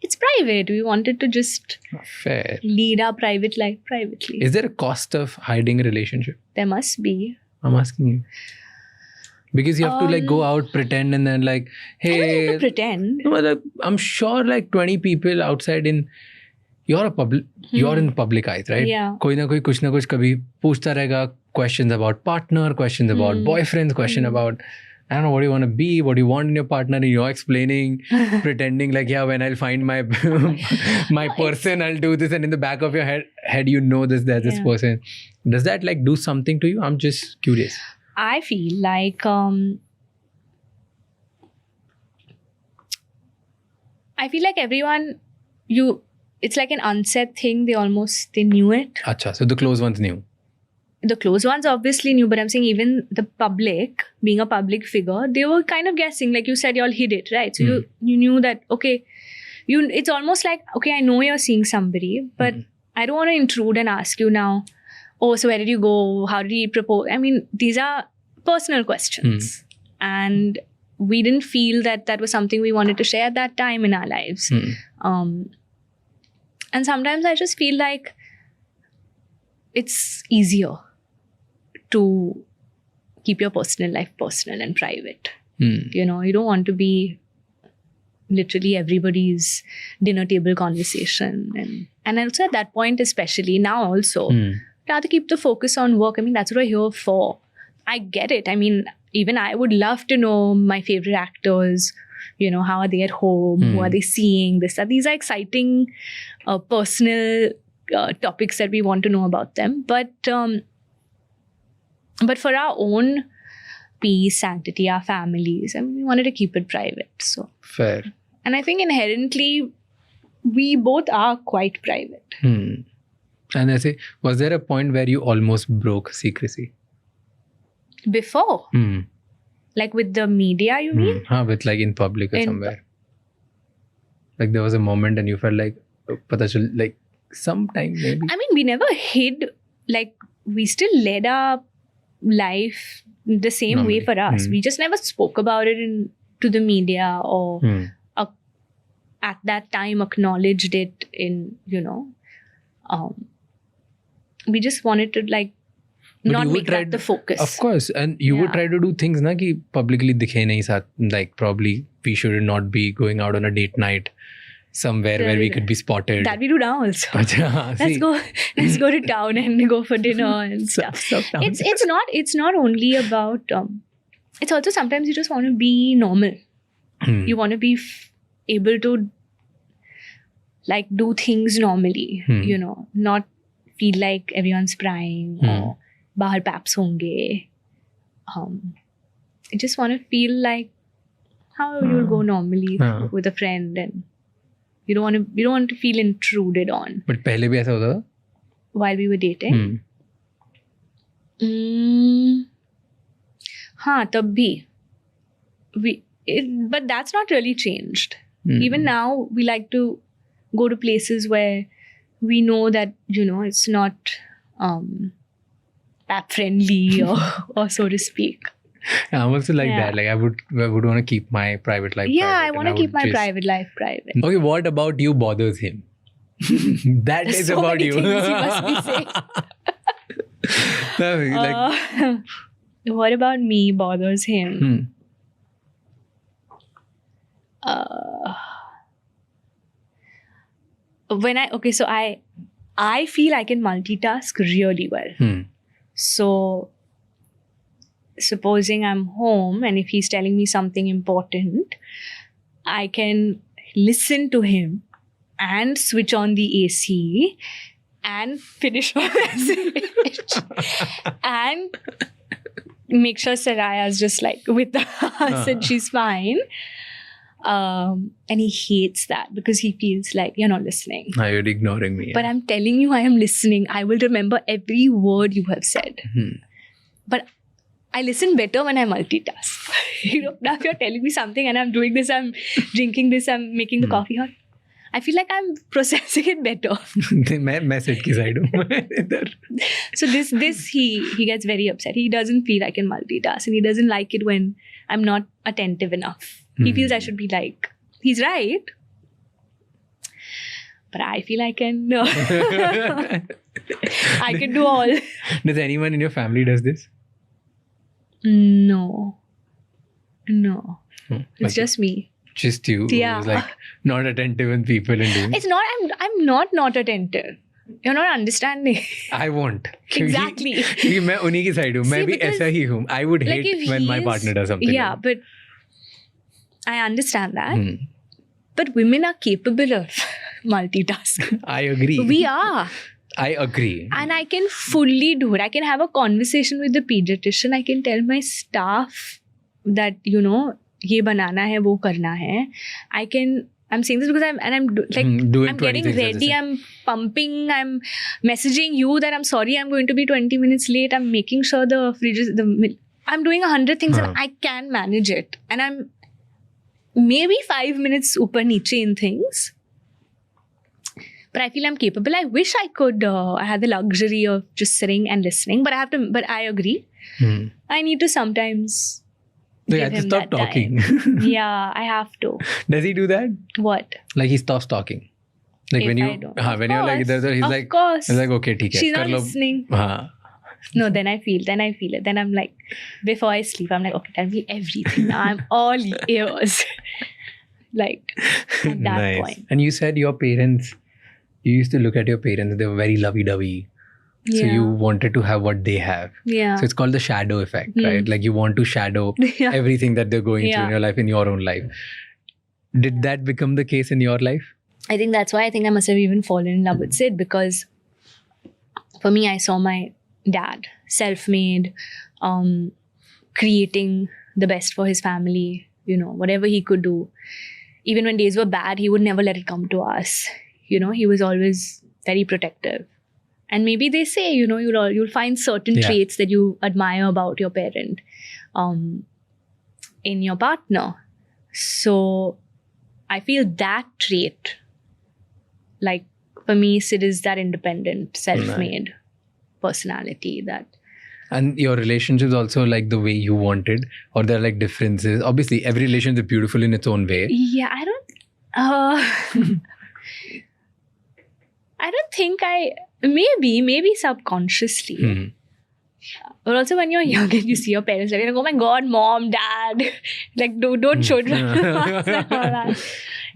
It's private. We wanted to just Fair. lead our private life privately. Is there a cost of hiding a relationship? There must be. I'm asking you. Because you have to like go out, pretend, and then like, I don't have hey, to pretend. no, like, I'm sure like 20 people outside you're in public eyes, right? Yeah. कोई ना कोई कुछ ना कुछ कभी पूछता रहेगा, questions about partner, questions about boyfriends, question about I don't know what you want to be, what you want in your partner, and you're explaining, pretending like, yeah, when I'll find my my person, I'll do this, and in the back of your head you know there's this Yeah. person. Does that like do something to you? I'm just curious. I feel like everyone, it's like an unsaid thing. They knew it. Acha, so the close ones knew. The close ones obviously knew, but I'm saying even the public, being a public figure, they were kind of guessing. Like you said, you all hid it, right? So you knew that, okay, it's almost like, okay, I know you're seeing somebody, but I don't want to intrude and ask you now, oh, so where did you go? How did he propose? I mean, these are personal questions. And we didn't feel that was something we wanted to share at that time in our lives. And sometimes I just feel like it's easier to keep your personal life personal and private. You know, you don't want to be literally everybody's dinner table conversation. And also at that point, especially now also, rather keep the focus on work. I mean, that's what we're here for. I get it. I mean, even I would love to know my favorite actors, you know, how are they at home? Who are they seeing? These are exciting personal topics that we want to know about them. But for our own peace, sanctity, our families, I mean, we wanted to keep it private. So Fair. And I think inherently, we both are quite private. And I say, was there a point where you almost broke secrecy? Before, like with the media, you mean? With like in public or In somewhere. Like there was a moment and you felt like, pata chal, like sometime maybe. I mean, we never hid, like, we still led our life the same way for us. We just never spoke about it to the media or at that time acknowledged it in, you know. We just wanted to like But not you would make that the focus. Of course. And you would try to do things na ki publicly dikhe nahi saath. Like probably we should not be going out on a date night somewhere where we could be spotted. That we do now also. Achha, see. Let's go to town and go for dinner and stuff. It's not only about it's also sometimes you just want to be normal. You want to be able to like do things normally, you know, not feel like everyone's prying or bahar paps honge. You just want to feel like how you will go normally with a friend, and you don't want to feel intruded on. But pehle bhi aisa hota tha? While we were dating. Tab bhi. But that's not really changed. Even now, we like to go to places where we know that, you know, it's not pap friendly or so to speak. I'm also like that. Like I would want to keep my private life private. I want to keep my private life private. Okay, what about you bothers him? That is So about many you. things you must be saying. No, like, What about me bothers him? So I feel I can multitask really well. So supposing I'm home and if he's telling me something important, I can listen to him and switch on the AC and finish my message and make sure Saraya's just like with us and she's fine. And he hates that because he feels like you're not listening. You're ignoring me. But I'm telling you, I am listening. I will remember every word you have said. But I listen better when I multitask. You know, now if you're telling me something and I'm doing this, I'm drinking this, I'm making the coffee hot, I feel like I'm processing it better. मैं set की side हूँ इधर. So this he gets very upset. He doesn't feel I can multitask, and he doesn't like it when I'm not attentive enough. He feels I should be like, he's right, but I feel I can. I can do all. Does anyone in your family does this? No. It's Okay. just me. Just you. Yeah. Who's like not attentive in people and doing. It's not. I'm not attentive. You're not understanding. I won't. Exactly. क्योंकि मैं उन्हीं की side हूँ. मैं See, भी because, ऐसा ही हूँ. I would Like hate if when my he's- partner does something. Yeah, like but I understand that. that. But women are capable of multitasking. I agree. We are. I agree. And I can fully do it. I can have a conversation with the pediatrician. I can tell my staff that, you know, ye banana hai, wo karna hai. I'm saying this because I'm Doing I'm 20 getting things at the ready, same- I'm pumping, I'm messaging you that I'm sorry, I'm going to be 20 minutes late. I'm making sure the fridge is, I'm doing 100 things and I can manage it. And I'm maybe 5 minutes upar niche in things. But I feel I'm capable. I wish I could, I had the luxury of just sitting and listening, but I agree. I need to sometimes So you give have to him stop that talking. time. Yeah, I have to. Does he do that? What? Like he stops talking. Like If when you, I don't. हाँ, Of when you're like course. इधर, he's Of like, course. he's like, okay, ठीक है, She's कर not low. listening. हाँ. No, then I feel it. Then I'm like, before I sleep, I'm like, okay, tell me everything. Now I'm all ears. Like, at that Nice. point. And you said your parents, you used to look at your parents, they were very lovey-dovey. So Yeah. you wanted to have what they have. Yeah. So it's called the shadow effect, Hmm. right? Like you want to shadow Yeah. everything that they're going through Yeah. in your life, in your own life. Did that become the case in your life? I think that's why I think I must have even fallen in love with Sid, because for me, I saw my dad, self-made, creating the best for his family, you know, whatever he could do. Even when days were bad, he would never let it come to us. You know, he was always very protective. And maybe they say, you know, you'll find certain Yeah. traits that you admire about your parent in your partner. So I feel that trait, like for me, Sid is that independent, self-made personality that. And your relationships also like the way you wanted, or there are like differences? Obviously, every relationship is beautiful in its own way. Yeah, I don't think maybe subconsciously. Hmm. But also when you're young and you see your parents, like, oh my God, mom, dad, like don't show it.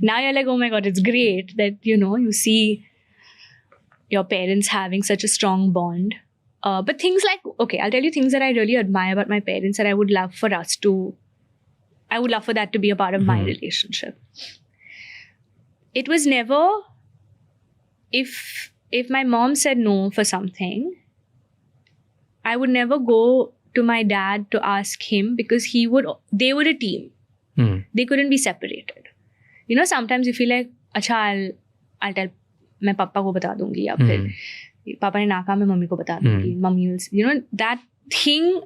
Now you're like, oh my God, it's great that, you know, you see your parents having such a strong bond. But things like, okay, I'll tell you things that I really admire about my parents that I would love for that to be a part of my relationship. It was never, if my mom said no for something, I would never go to my dad to ask him, because they were a team. Hmm. They couldn't be separated. You know, sometimes you feel like, अच्छा, I'll tell, मैं पापा को बता दूंगी, या फिर पापा ने ना कहा मैं मम्मी को बता दूंगी. Mummy will, you know, that thing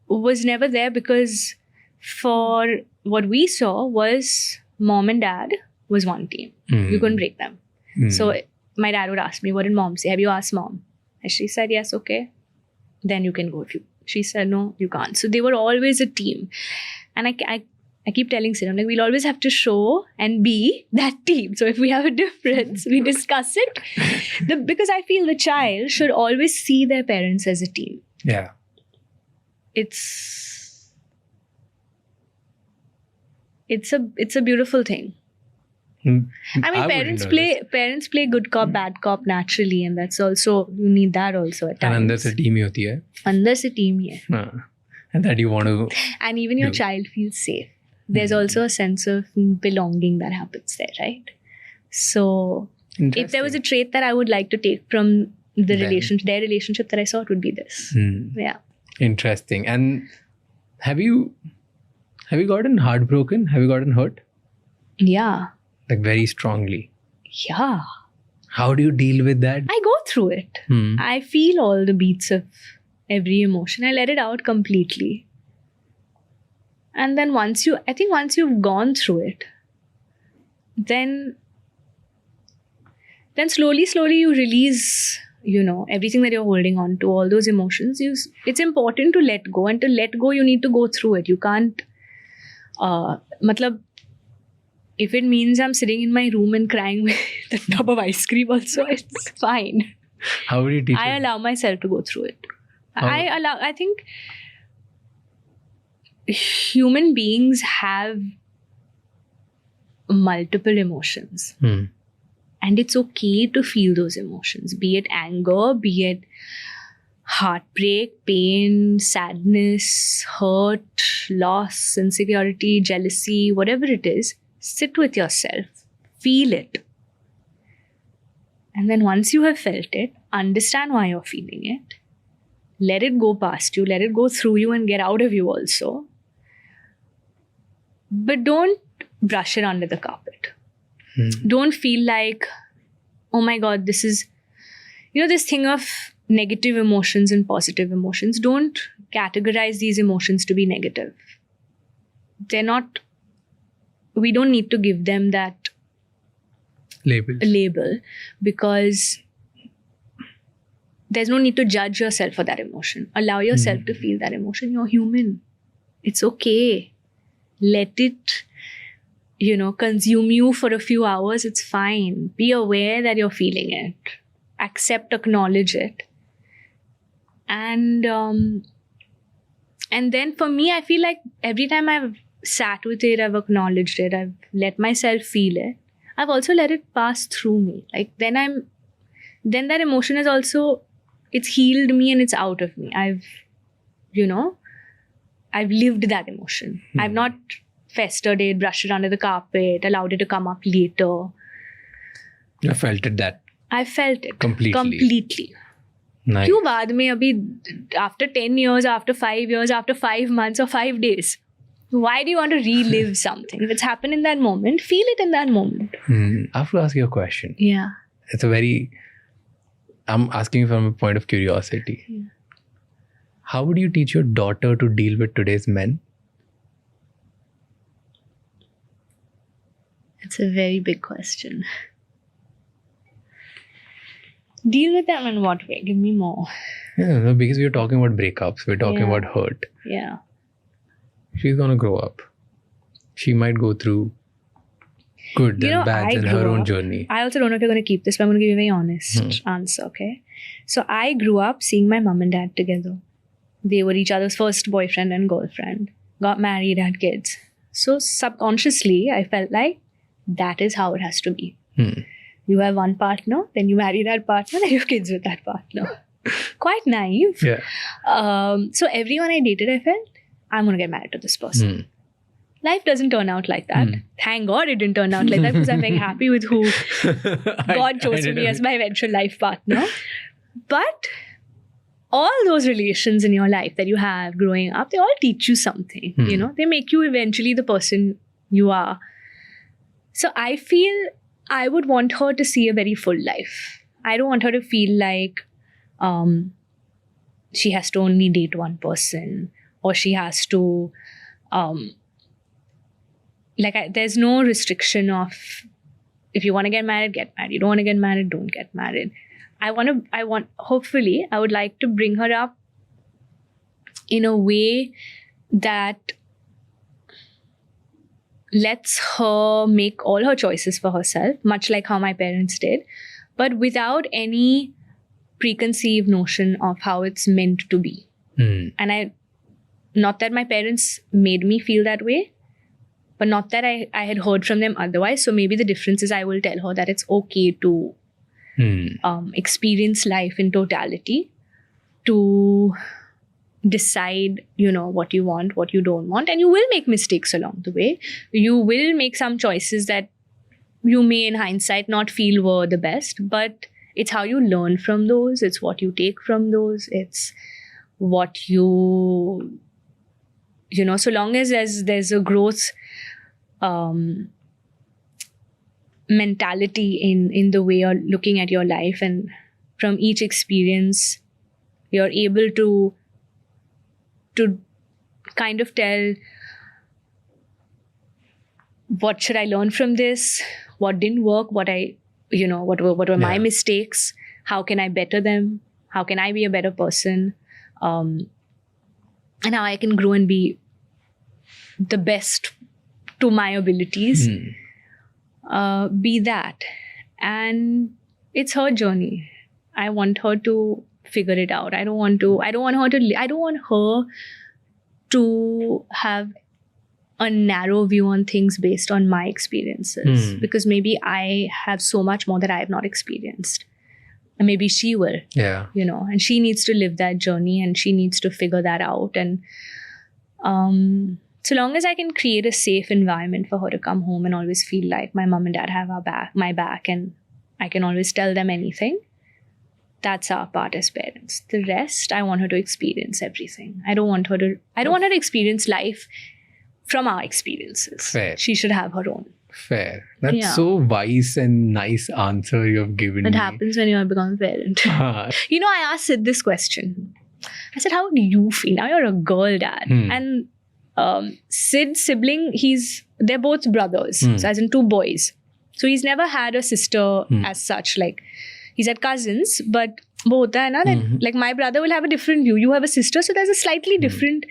was never there, because for what we saw was mom and dad was one team. You couldn't break them. So my dad would ask me, what did mom say? Have you asked mom? And she said, yes, okay. Then you can go. If she said no, you can't. So they were always a team. And I keep telling Sid, I'm like, we'll always have to show and be that team. So if we have a difference, we discuss it. Because I feel the child should always see their parents as a team. Yeah. It's a beautiful thing. I mean, parents play good cop, bad cop naturally, and that's also, you need that also at times. And अंदर से team ही होती है. अंदर से team ही है. हाँ. And that you want to. And even your do. child feels safe. There's also a sense of belonging that happens there, right? So if there was a trait that I would like to take from their relationship that I saw, it would be this. Yeah. Interesting. And have you gotten heartbroken? Have you gotten hurt? Yeah. Like very strongly. Yeah. How do you deal with that? I go through it. I feel all the beats of every emotion. I let it out completely. And then once you've gone through it, then then slowly you release, everything that you're holding on to, all those emotions. It's important to let go, and to let go, you need to go through it. You can't, if it means I'm sitting in my room and crying with a tub of ice cream also, it's fine. How would you teach I it? allow myself to go through it. I think human beings have multiple emotions. And it's okay to feel those emotions, be it anger, be it heartbreak, pain, sadness, hurt, loss, insecurity, jealousy, whatever it is. Sit with yourself, feel it. And then once you have felt it, understand why you're feeling it. Let it go past you, let it go through you and get out of you also. But don't brush it under the carpet. Don't feel like, oh my God, this is, this thing of negative emotions and positive emotions. Don't categorize these emotions to be negative. They're not, we don't need to give them that label, because there's no need to judge yourself for that emotion. Allow yourself to feel that emotion. You're human. It's okay. Let it, consume you for a few hours. It's fine. Be aware that you're feeling it. Accept, acknowledge it. And then for me, I feel like every time I've sat with it, I've acknowledged it, I've let myself feel it, I've also let it pass through me. Like then that emotion is also, it's healed me and it's out of me. I've lived that emotion. I've not festered it, brushed it under the carpet, allowed it to come up later. You felt it that I felt it. completely. Nice. क्यों बाद में अभी after 10 years, after 5 years, after 5 months or 5 days? Why do you want to relive something? If it's happened in that moment, feel it in that moment. I have to ask you a question. Yeah. I'm asking from a point of curiosity. Yeah. How would you teach your daughter to deal with today's men? It's a very big question. Deal with them in what way? Give me more. Yeah, no, because we're talking about breakups, we're talking Yeah. about hurt. Yeah. She's gonna grow up. She might go through good and bad in her own journey. I also don't know if you're going to keep this, but I'm going to give you a very honest answer, okay? So I grew up seeing my mom and dad together. They were each other's first boyfriend and girlfriend. Got married, had kids. So subconsciously, I felt like that is how it has to be. You have one partner, then you marry that partner, then you have kids with that partner. Quite naive. Yeah. So everyone I dated, I felt, I'm going to get married to this person. Life doesn't turn out like that. Thank God it didn't turn out like that, because I'm very happy with who God chose to be as my eventual life partner. But all those relations in your life that you have growing up, they all teach you something. They make you eventually the person you are. So I feel I would want her to see a very full life. I don't want her to feel like she has to only date one person, or she has to there's no restriction of, if you want to get married, get married. You don't want to get married, don't get married. Hopefully, I would like to bring her up in a way that lets her make all her choices for herself, much like how my parents did, but without any preconceived notion of how it's meant to be. And not that my parents made me feel that way, but not that I had heard from them otherwise. So maybe the difference is I will tell her that it's okay to experience life in totality, to decide, what you want, what you don't want. And you will make mistakes along the way. You will make some choices that you may in hindsight not feel were the best, but it's how you learn from those. It's what you take from those. It's what you so long as there's a growth mentality in the way you're looking at your life, and from each experience you're able to kind of tell, what should I learn from this, what didn't work, what I what were my Yeah. mistakes? How can I better them? How can I be a better person? And how I can grow and be the best to my abilities. Be that. And it's her journey. I want her to figure it out. I don't want her to have a narrow view on things based on my experiences, because maybe I have so much more that I have not experienced, and maybe she will, Yeah. and she needs to live that journey and she needs to figure that out. And so long as I can create a safe environment for her to come home and always feel like my mom and dad have my back, and I can always tell them anything, that's our part as parents. The rest, I want her to experience everything. I don't want her to experience life from our experiences. Fair. She should have her own. Fair. That's Yeah. so wise and nice answer you've given It me. happens when you have become a parent. Ah, I asked Sid this question. I said, how do you feel? Now you're a girl dad. And Sid's sibling, they're both brothers. So as in 2 boys. So he's never had a sister as such. Like, he's had cousins, but both are na, that, like, my brother will have a different view. You have a sister, so there's a slightly different.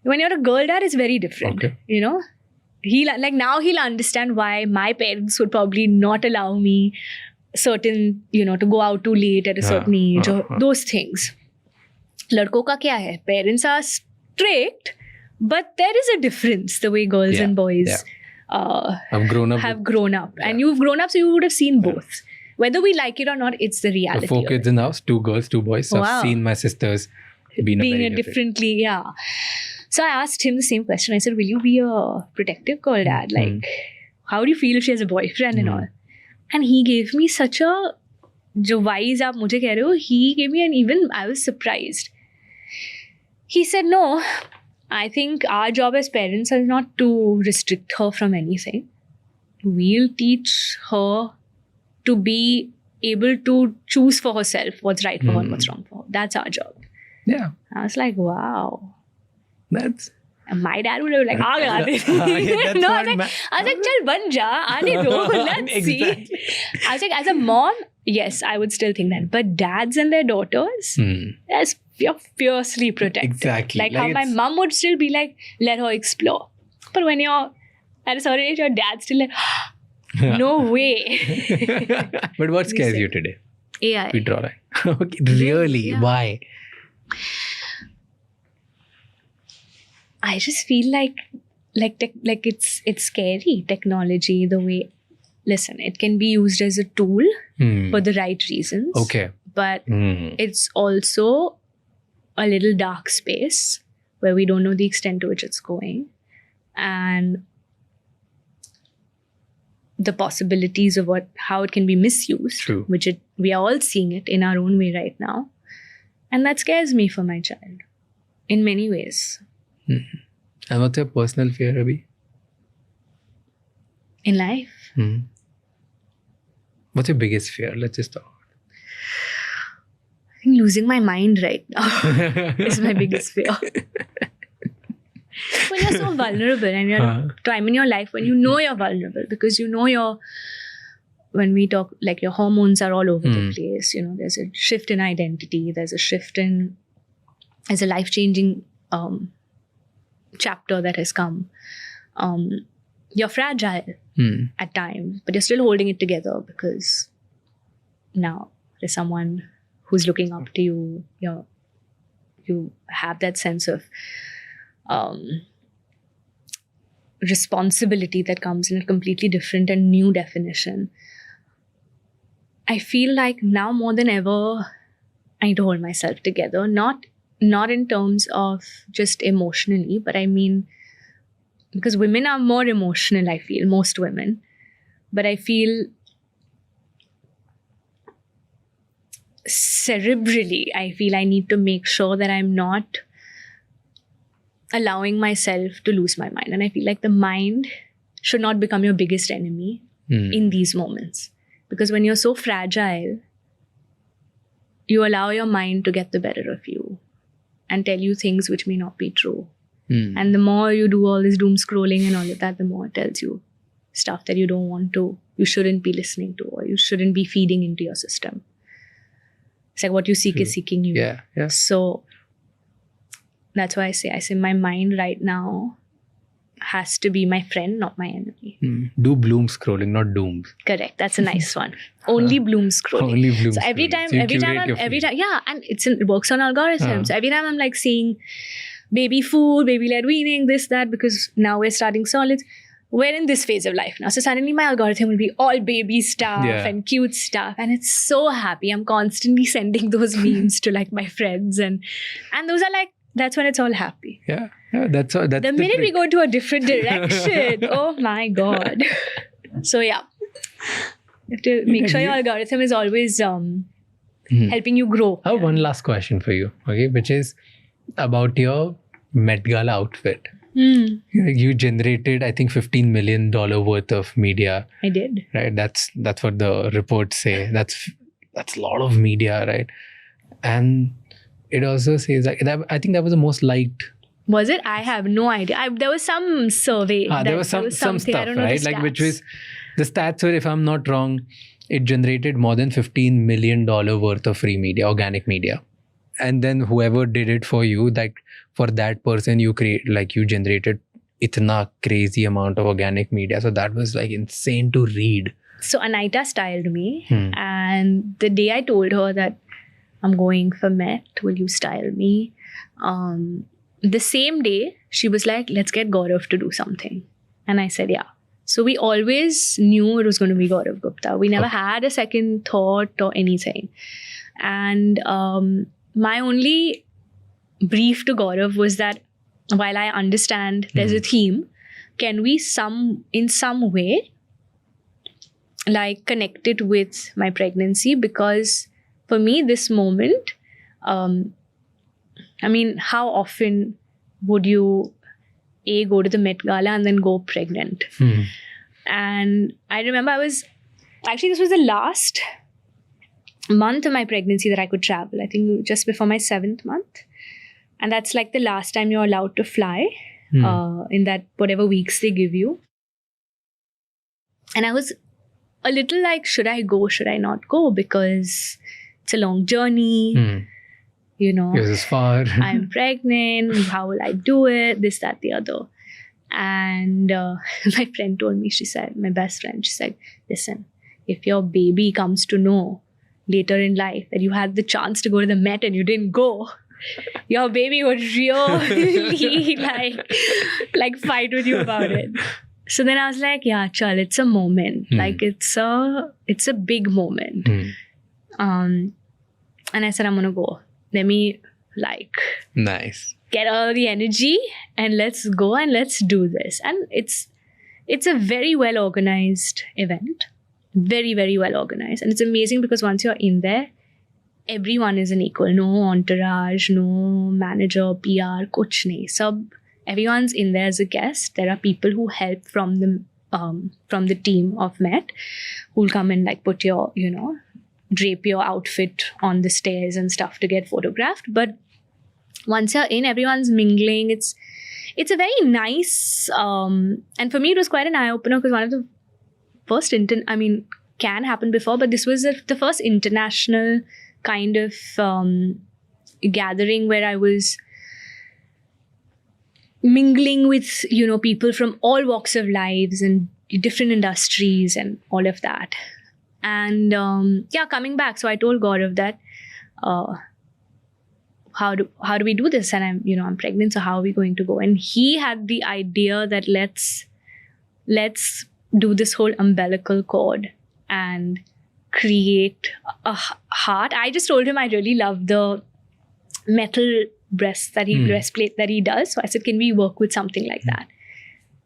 When you're a girl dad, it's very different. Okay. Now he'll understand why my parents would probably not allow me certain, to go out too late at a certain age or those things. Ladko ka kya hai? Parents are strict, but there is a difference the way girls Yeah, and boys I've grown up. have grown up. And you've grown up, so you would have seen both. Whether we like it or not, it's the With reality. 4 of kids it. in the house, 2 girls, 2 boys. So Wow. I've seen my sisters being a very different. differently, yeah. So I asked him the same question. I said, will you be a protective girl dad? Like, how do you feel if she has a boyfriend and all? And he gave me such a, jo wise aap mujhe keh rahe ho, he gave me I was surprised. He said, no, I think our job as parents is not to restrict her from anything. We'll teach her to be able to choose for herself what's right for her and what's wrong for her. That's our job. Yeah. I was like, wow. That's. And my dad would have like, "Aag laa de." that's No, not I was like, "Chal ban ja, aane do, let's see." Exactly. I was like, as a mom, yes, I would still think that. But dads and their daughters, you're fiercely protected. Exactly. Like how Like my it's- mom would still be like, let her explore. But when you're at a certain age, your dad's still like, no way. But what scares said- you today? AI. We draw line. Okay, really? Yeah. Why? I just feel like it's scary, technology, the way, listen, it can be used as a tool for the right reasons. Okay. But it's also a little dark space where we don't know the extent to which it's going. And the possibilities of how it can be misused, True. we are all seeing it in our own way right now. And that scares me for my child in many ways. And what's your personal fear, Abhi? In life, What's your biggest fear? Let's just talk. I think losing my mind right now is my biggest fear. When you're so vulnerable and you're at a time in your life when you know you're vulnerable, because when we talk, like, your hormones are all over the place, there's a shift in identity, there's a life-changing chapter that has come. You're fragile at times, but you're still holding it together because now there's someone who's looking up to you. You have that sense of responsibility that comes in a completely different and new definition. I feel like now more than ever, I need to hold myself together. Not in terms of just emotionally, but I mean, because women are more emotional, I feel, most women. But I feel cerebrally, I feel I need to make sure that I'm not allowing myself to lose my mind. And I feel like the mind should not become your biggest enemy in these moments. Because when you're so fragile, you allow your mind to get the better of you and tell you things which may not be true. And the more you do all this doom scrolling and all of that, the more it tells you stuff that you shouldn't be listening to, or you shouldn't be feeding into your system. It's like what you seek is seeking you. Yeah. So that's why I say my mind right now has to be my friend, not my enemy. Do bloom scrolling, not doom. Correct. That's a nice one. Only bloom scrolling. Only bloom So every scrolling. time, So you every time, curate your feed. yeah, and it works on algorithms. So every time I'm like seeing baby food, baby-led weaning, this, that, because now we're starting solids. We're in this phase of life now. So suddenly my algorithm will be all baby stuff Yeah. and cute stuff. And it's so happy. I'm constantly sending those memes to like my friends. And those are like, that's when it's all happy. Yeah, that's all. That's The minute we trick. go into a different direction, oh my God. So yeah. You have to make sure your algorithm is always helping you grow. I have one last question for you, okay, which is about your Met Gala outfit. You generated, I think, $15 million worth of media, I did. right? That's what the reports say. That's a lot of media, right? And it also says like that. I think that was the most liked. Was it? I have no idea. There was some survey. There was some something, I stuff, don't know the right? Like which stats. was the stats were, if I'm not wrong, it generated more than $15 million worth of free media, organic media. And then whoever did it for you, like for that person, you generated itna crazy amount of organic media. So that was like insane to read. So Anaita styled me, and the day I told her that I'm going for Met, will you style me? The same day, she was like, let's get Gaurav to do something. And I said, yeah. So we always knew it was going to be Gaurav Gupta. We never had a second thought or anything. And my only brief to Gaurav was that while I understand there's a theme, can we in some way like connect it with my pregnancy? Because for me, this moment, I mean, how often would you go to the Met Gala and then go pregnant? And I remember this was the last month of my pregnancy that I could travel. I think just before my 7th month. And that's like the last time you're allowed to fly in that whatever weeks they give you. And I was a little like, should I go? Should I not go? Because it's a long journey. You know, It was as far. I'm pregnant. How will I do it? This, that, the other. And my friend told me, my best friend, she said, listen, if your baby comes to know later in life that you had the chance to go to the Met and you didn't go, your baby would really like fight with you about it. So then I was like, yeah, chal, it's a moment. Like it's a big moment. And I said, I'm gonna go. Let me Nice. get all the energy and let's go and let's do this. And it's a very well organized event. Very, very well organized. And it's amazing because once you're in there, everyone is an equal. No entourage, no manager, PR, kuch nahi. Everyone's in there as a guest. There are people who help from the team of Met who'll come and like put your, drape your outfit on the stairs and stuff to get photographed. But once you're in, everyone's mingling. It's a very nice, and for me it was quite an eye-opener because one of the first can happen before, but this was the first international kind of gathering where I was mingling with, people from all walks of lives and different industries and all of that. And coming back, so I told Gaurav that how do we do this? And I'm pregnant, so how are we going to go? And he had the idea that let's do this whole umbilical cord and create a heart. I just told him I really love the metal breastplate that he does. So I said, can we work with something like that?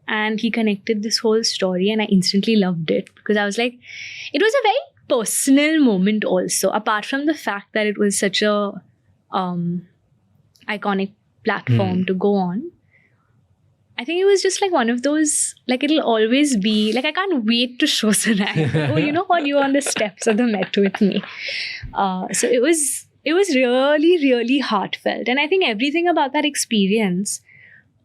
And he connected this whole story and I instantly loved it because I was like, it was a very personal moment also, apart from the fact that it was such a iconic platform to go on. I think it was just like one of those, like it'll always be, like I can't wait to show Sanai. Oh, you know what? You were on the steps of the Met with me. So it was really, really heartfelt. And I think everything about that experience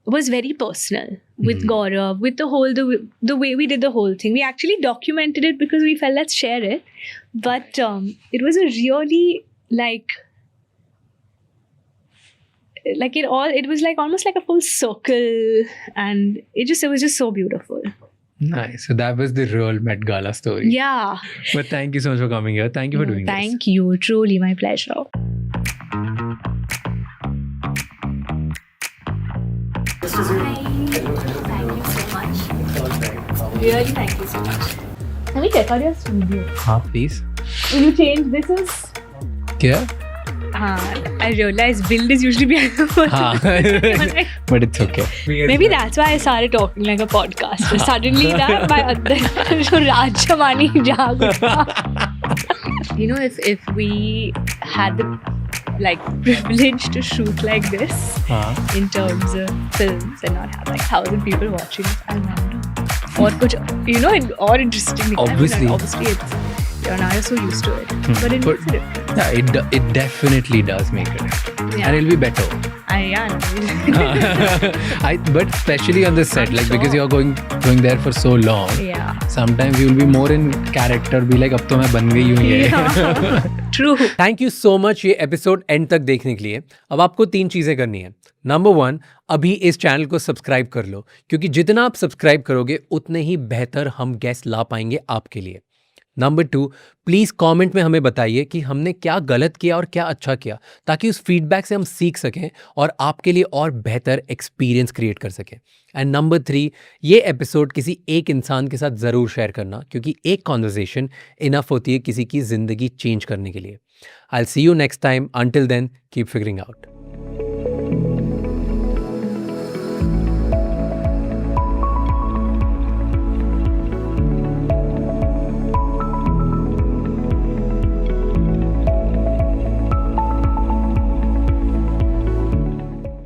was very personal with Gaurav, with the way we did the whole thing. We actually documented it because we felt let's share it. But it was a really like it was like almost like a full circle, and it was just so beautiful. Nice. So that was the real Met Gala story. Yeah. But thank you so much for coming here. Thank you for doing this. Thank you. Truly my pleasure. Really, thank you so much. Can we check out your studio? Please. Will you change this as? Yeah. I realized Bill is usually behind the photo. But it's okay. Maybe that's why I started talking like a podcaster. Suddenly that my Rajamani jag. You know, if we had the privilege to shoot like this in terms of films and not have 1,000 people watching, I wonder. Or or interesting. Obviously. Obviously it's you're now so used to it. But it makes a difference. Yeah, it definitely does make a difference. Yeah. And it'll be better. But especially on the set, because you're going there for so long. Yeah. Sometimes you'll be more in character, be like, अब तो मैं बन गई हूँ ये. Yeah. True. Thank you so much ये episode and तक देखने के लिए. अब आपको 3 चीज़ें करनी है. नंबर 1, अभी इस चैनल को सब्सक्राइब कर लो, क्योंकि जितना आप सब्सक्राइब करोगे उतने ही बेहतर हम गेस्ट ला पाएंगे आपके लिए. नंबर 2, प्लीज़ कमेंट में हमें बताइए कि हमने क्या गलत किया और क्या अच्छा किया, ताकि उस फीडबैक से हम सीख सकें और आपके लिए और बेहतर एक्सपीरियंस क्रिएट कर सकें. एंड नंबर 3, ये एपिसोड किसी एक इंसान के साथ ज़रूर शेयर करना, क्योंकि एक कॉन्वर्सेशन इनफ होती है किसी की ज़िंदगी चेंज करने के लिए. I will see you next time. Until then, keep figuring out.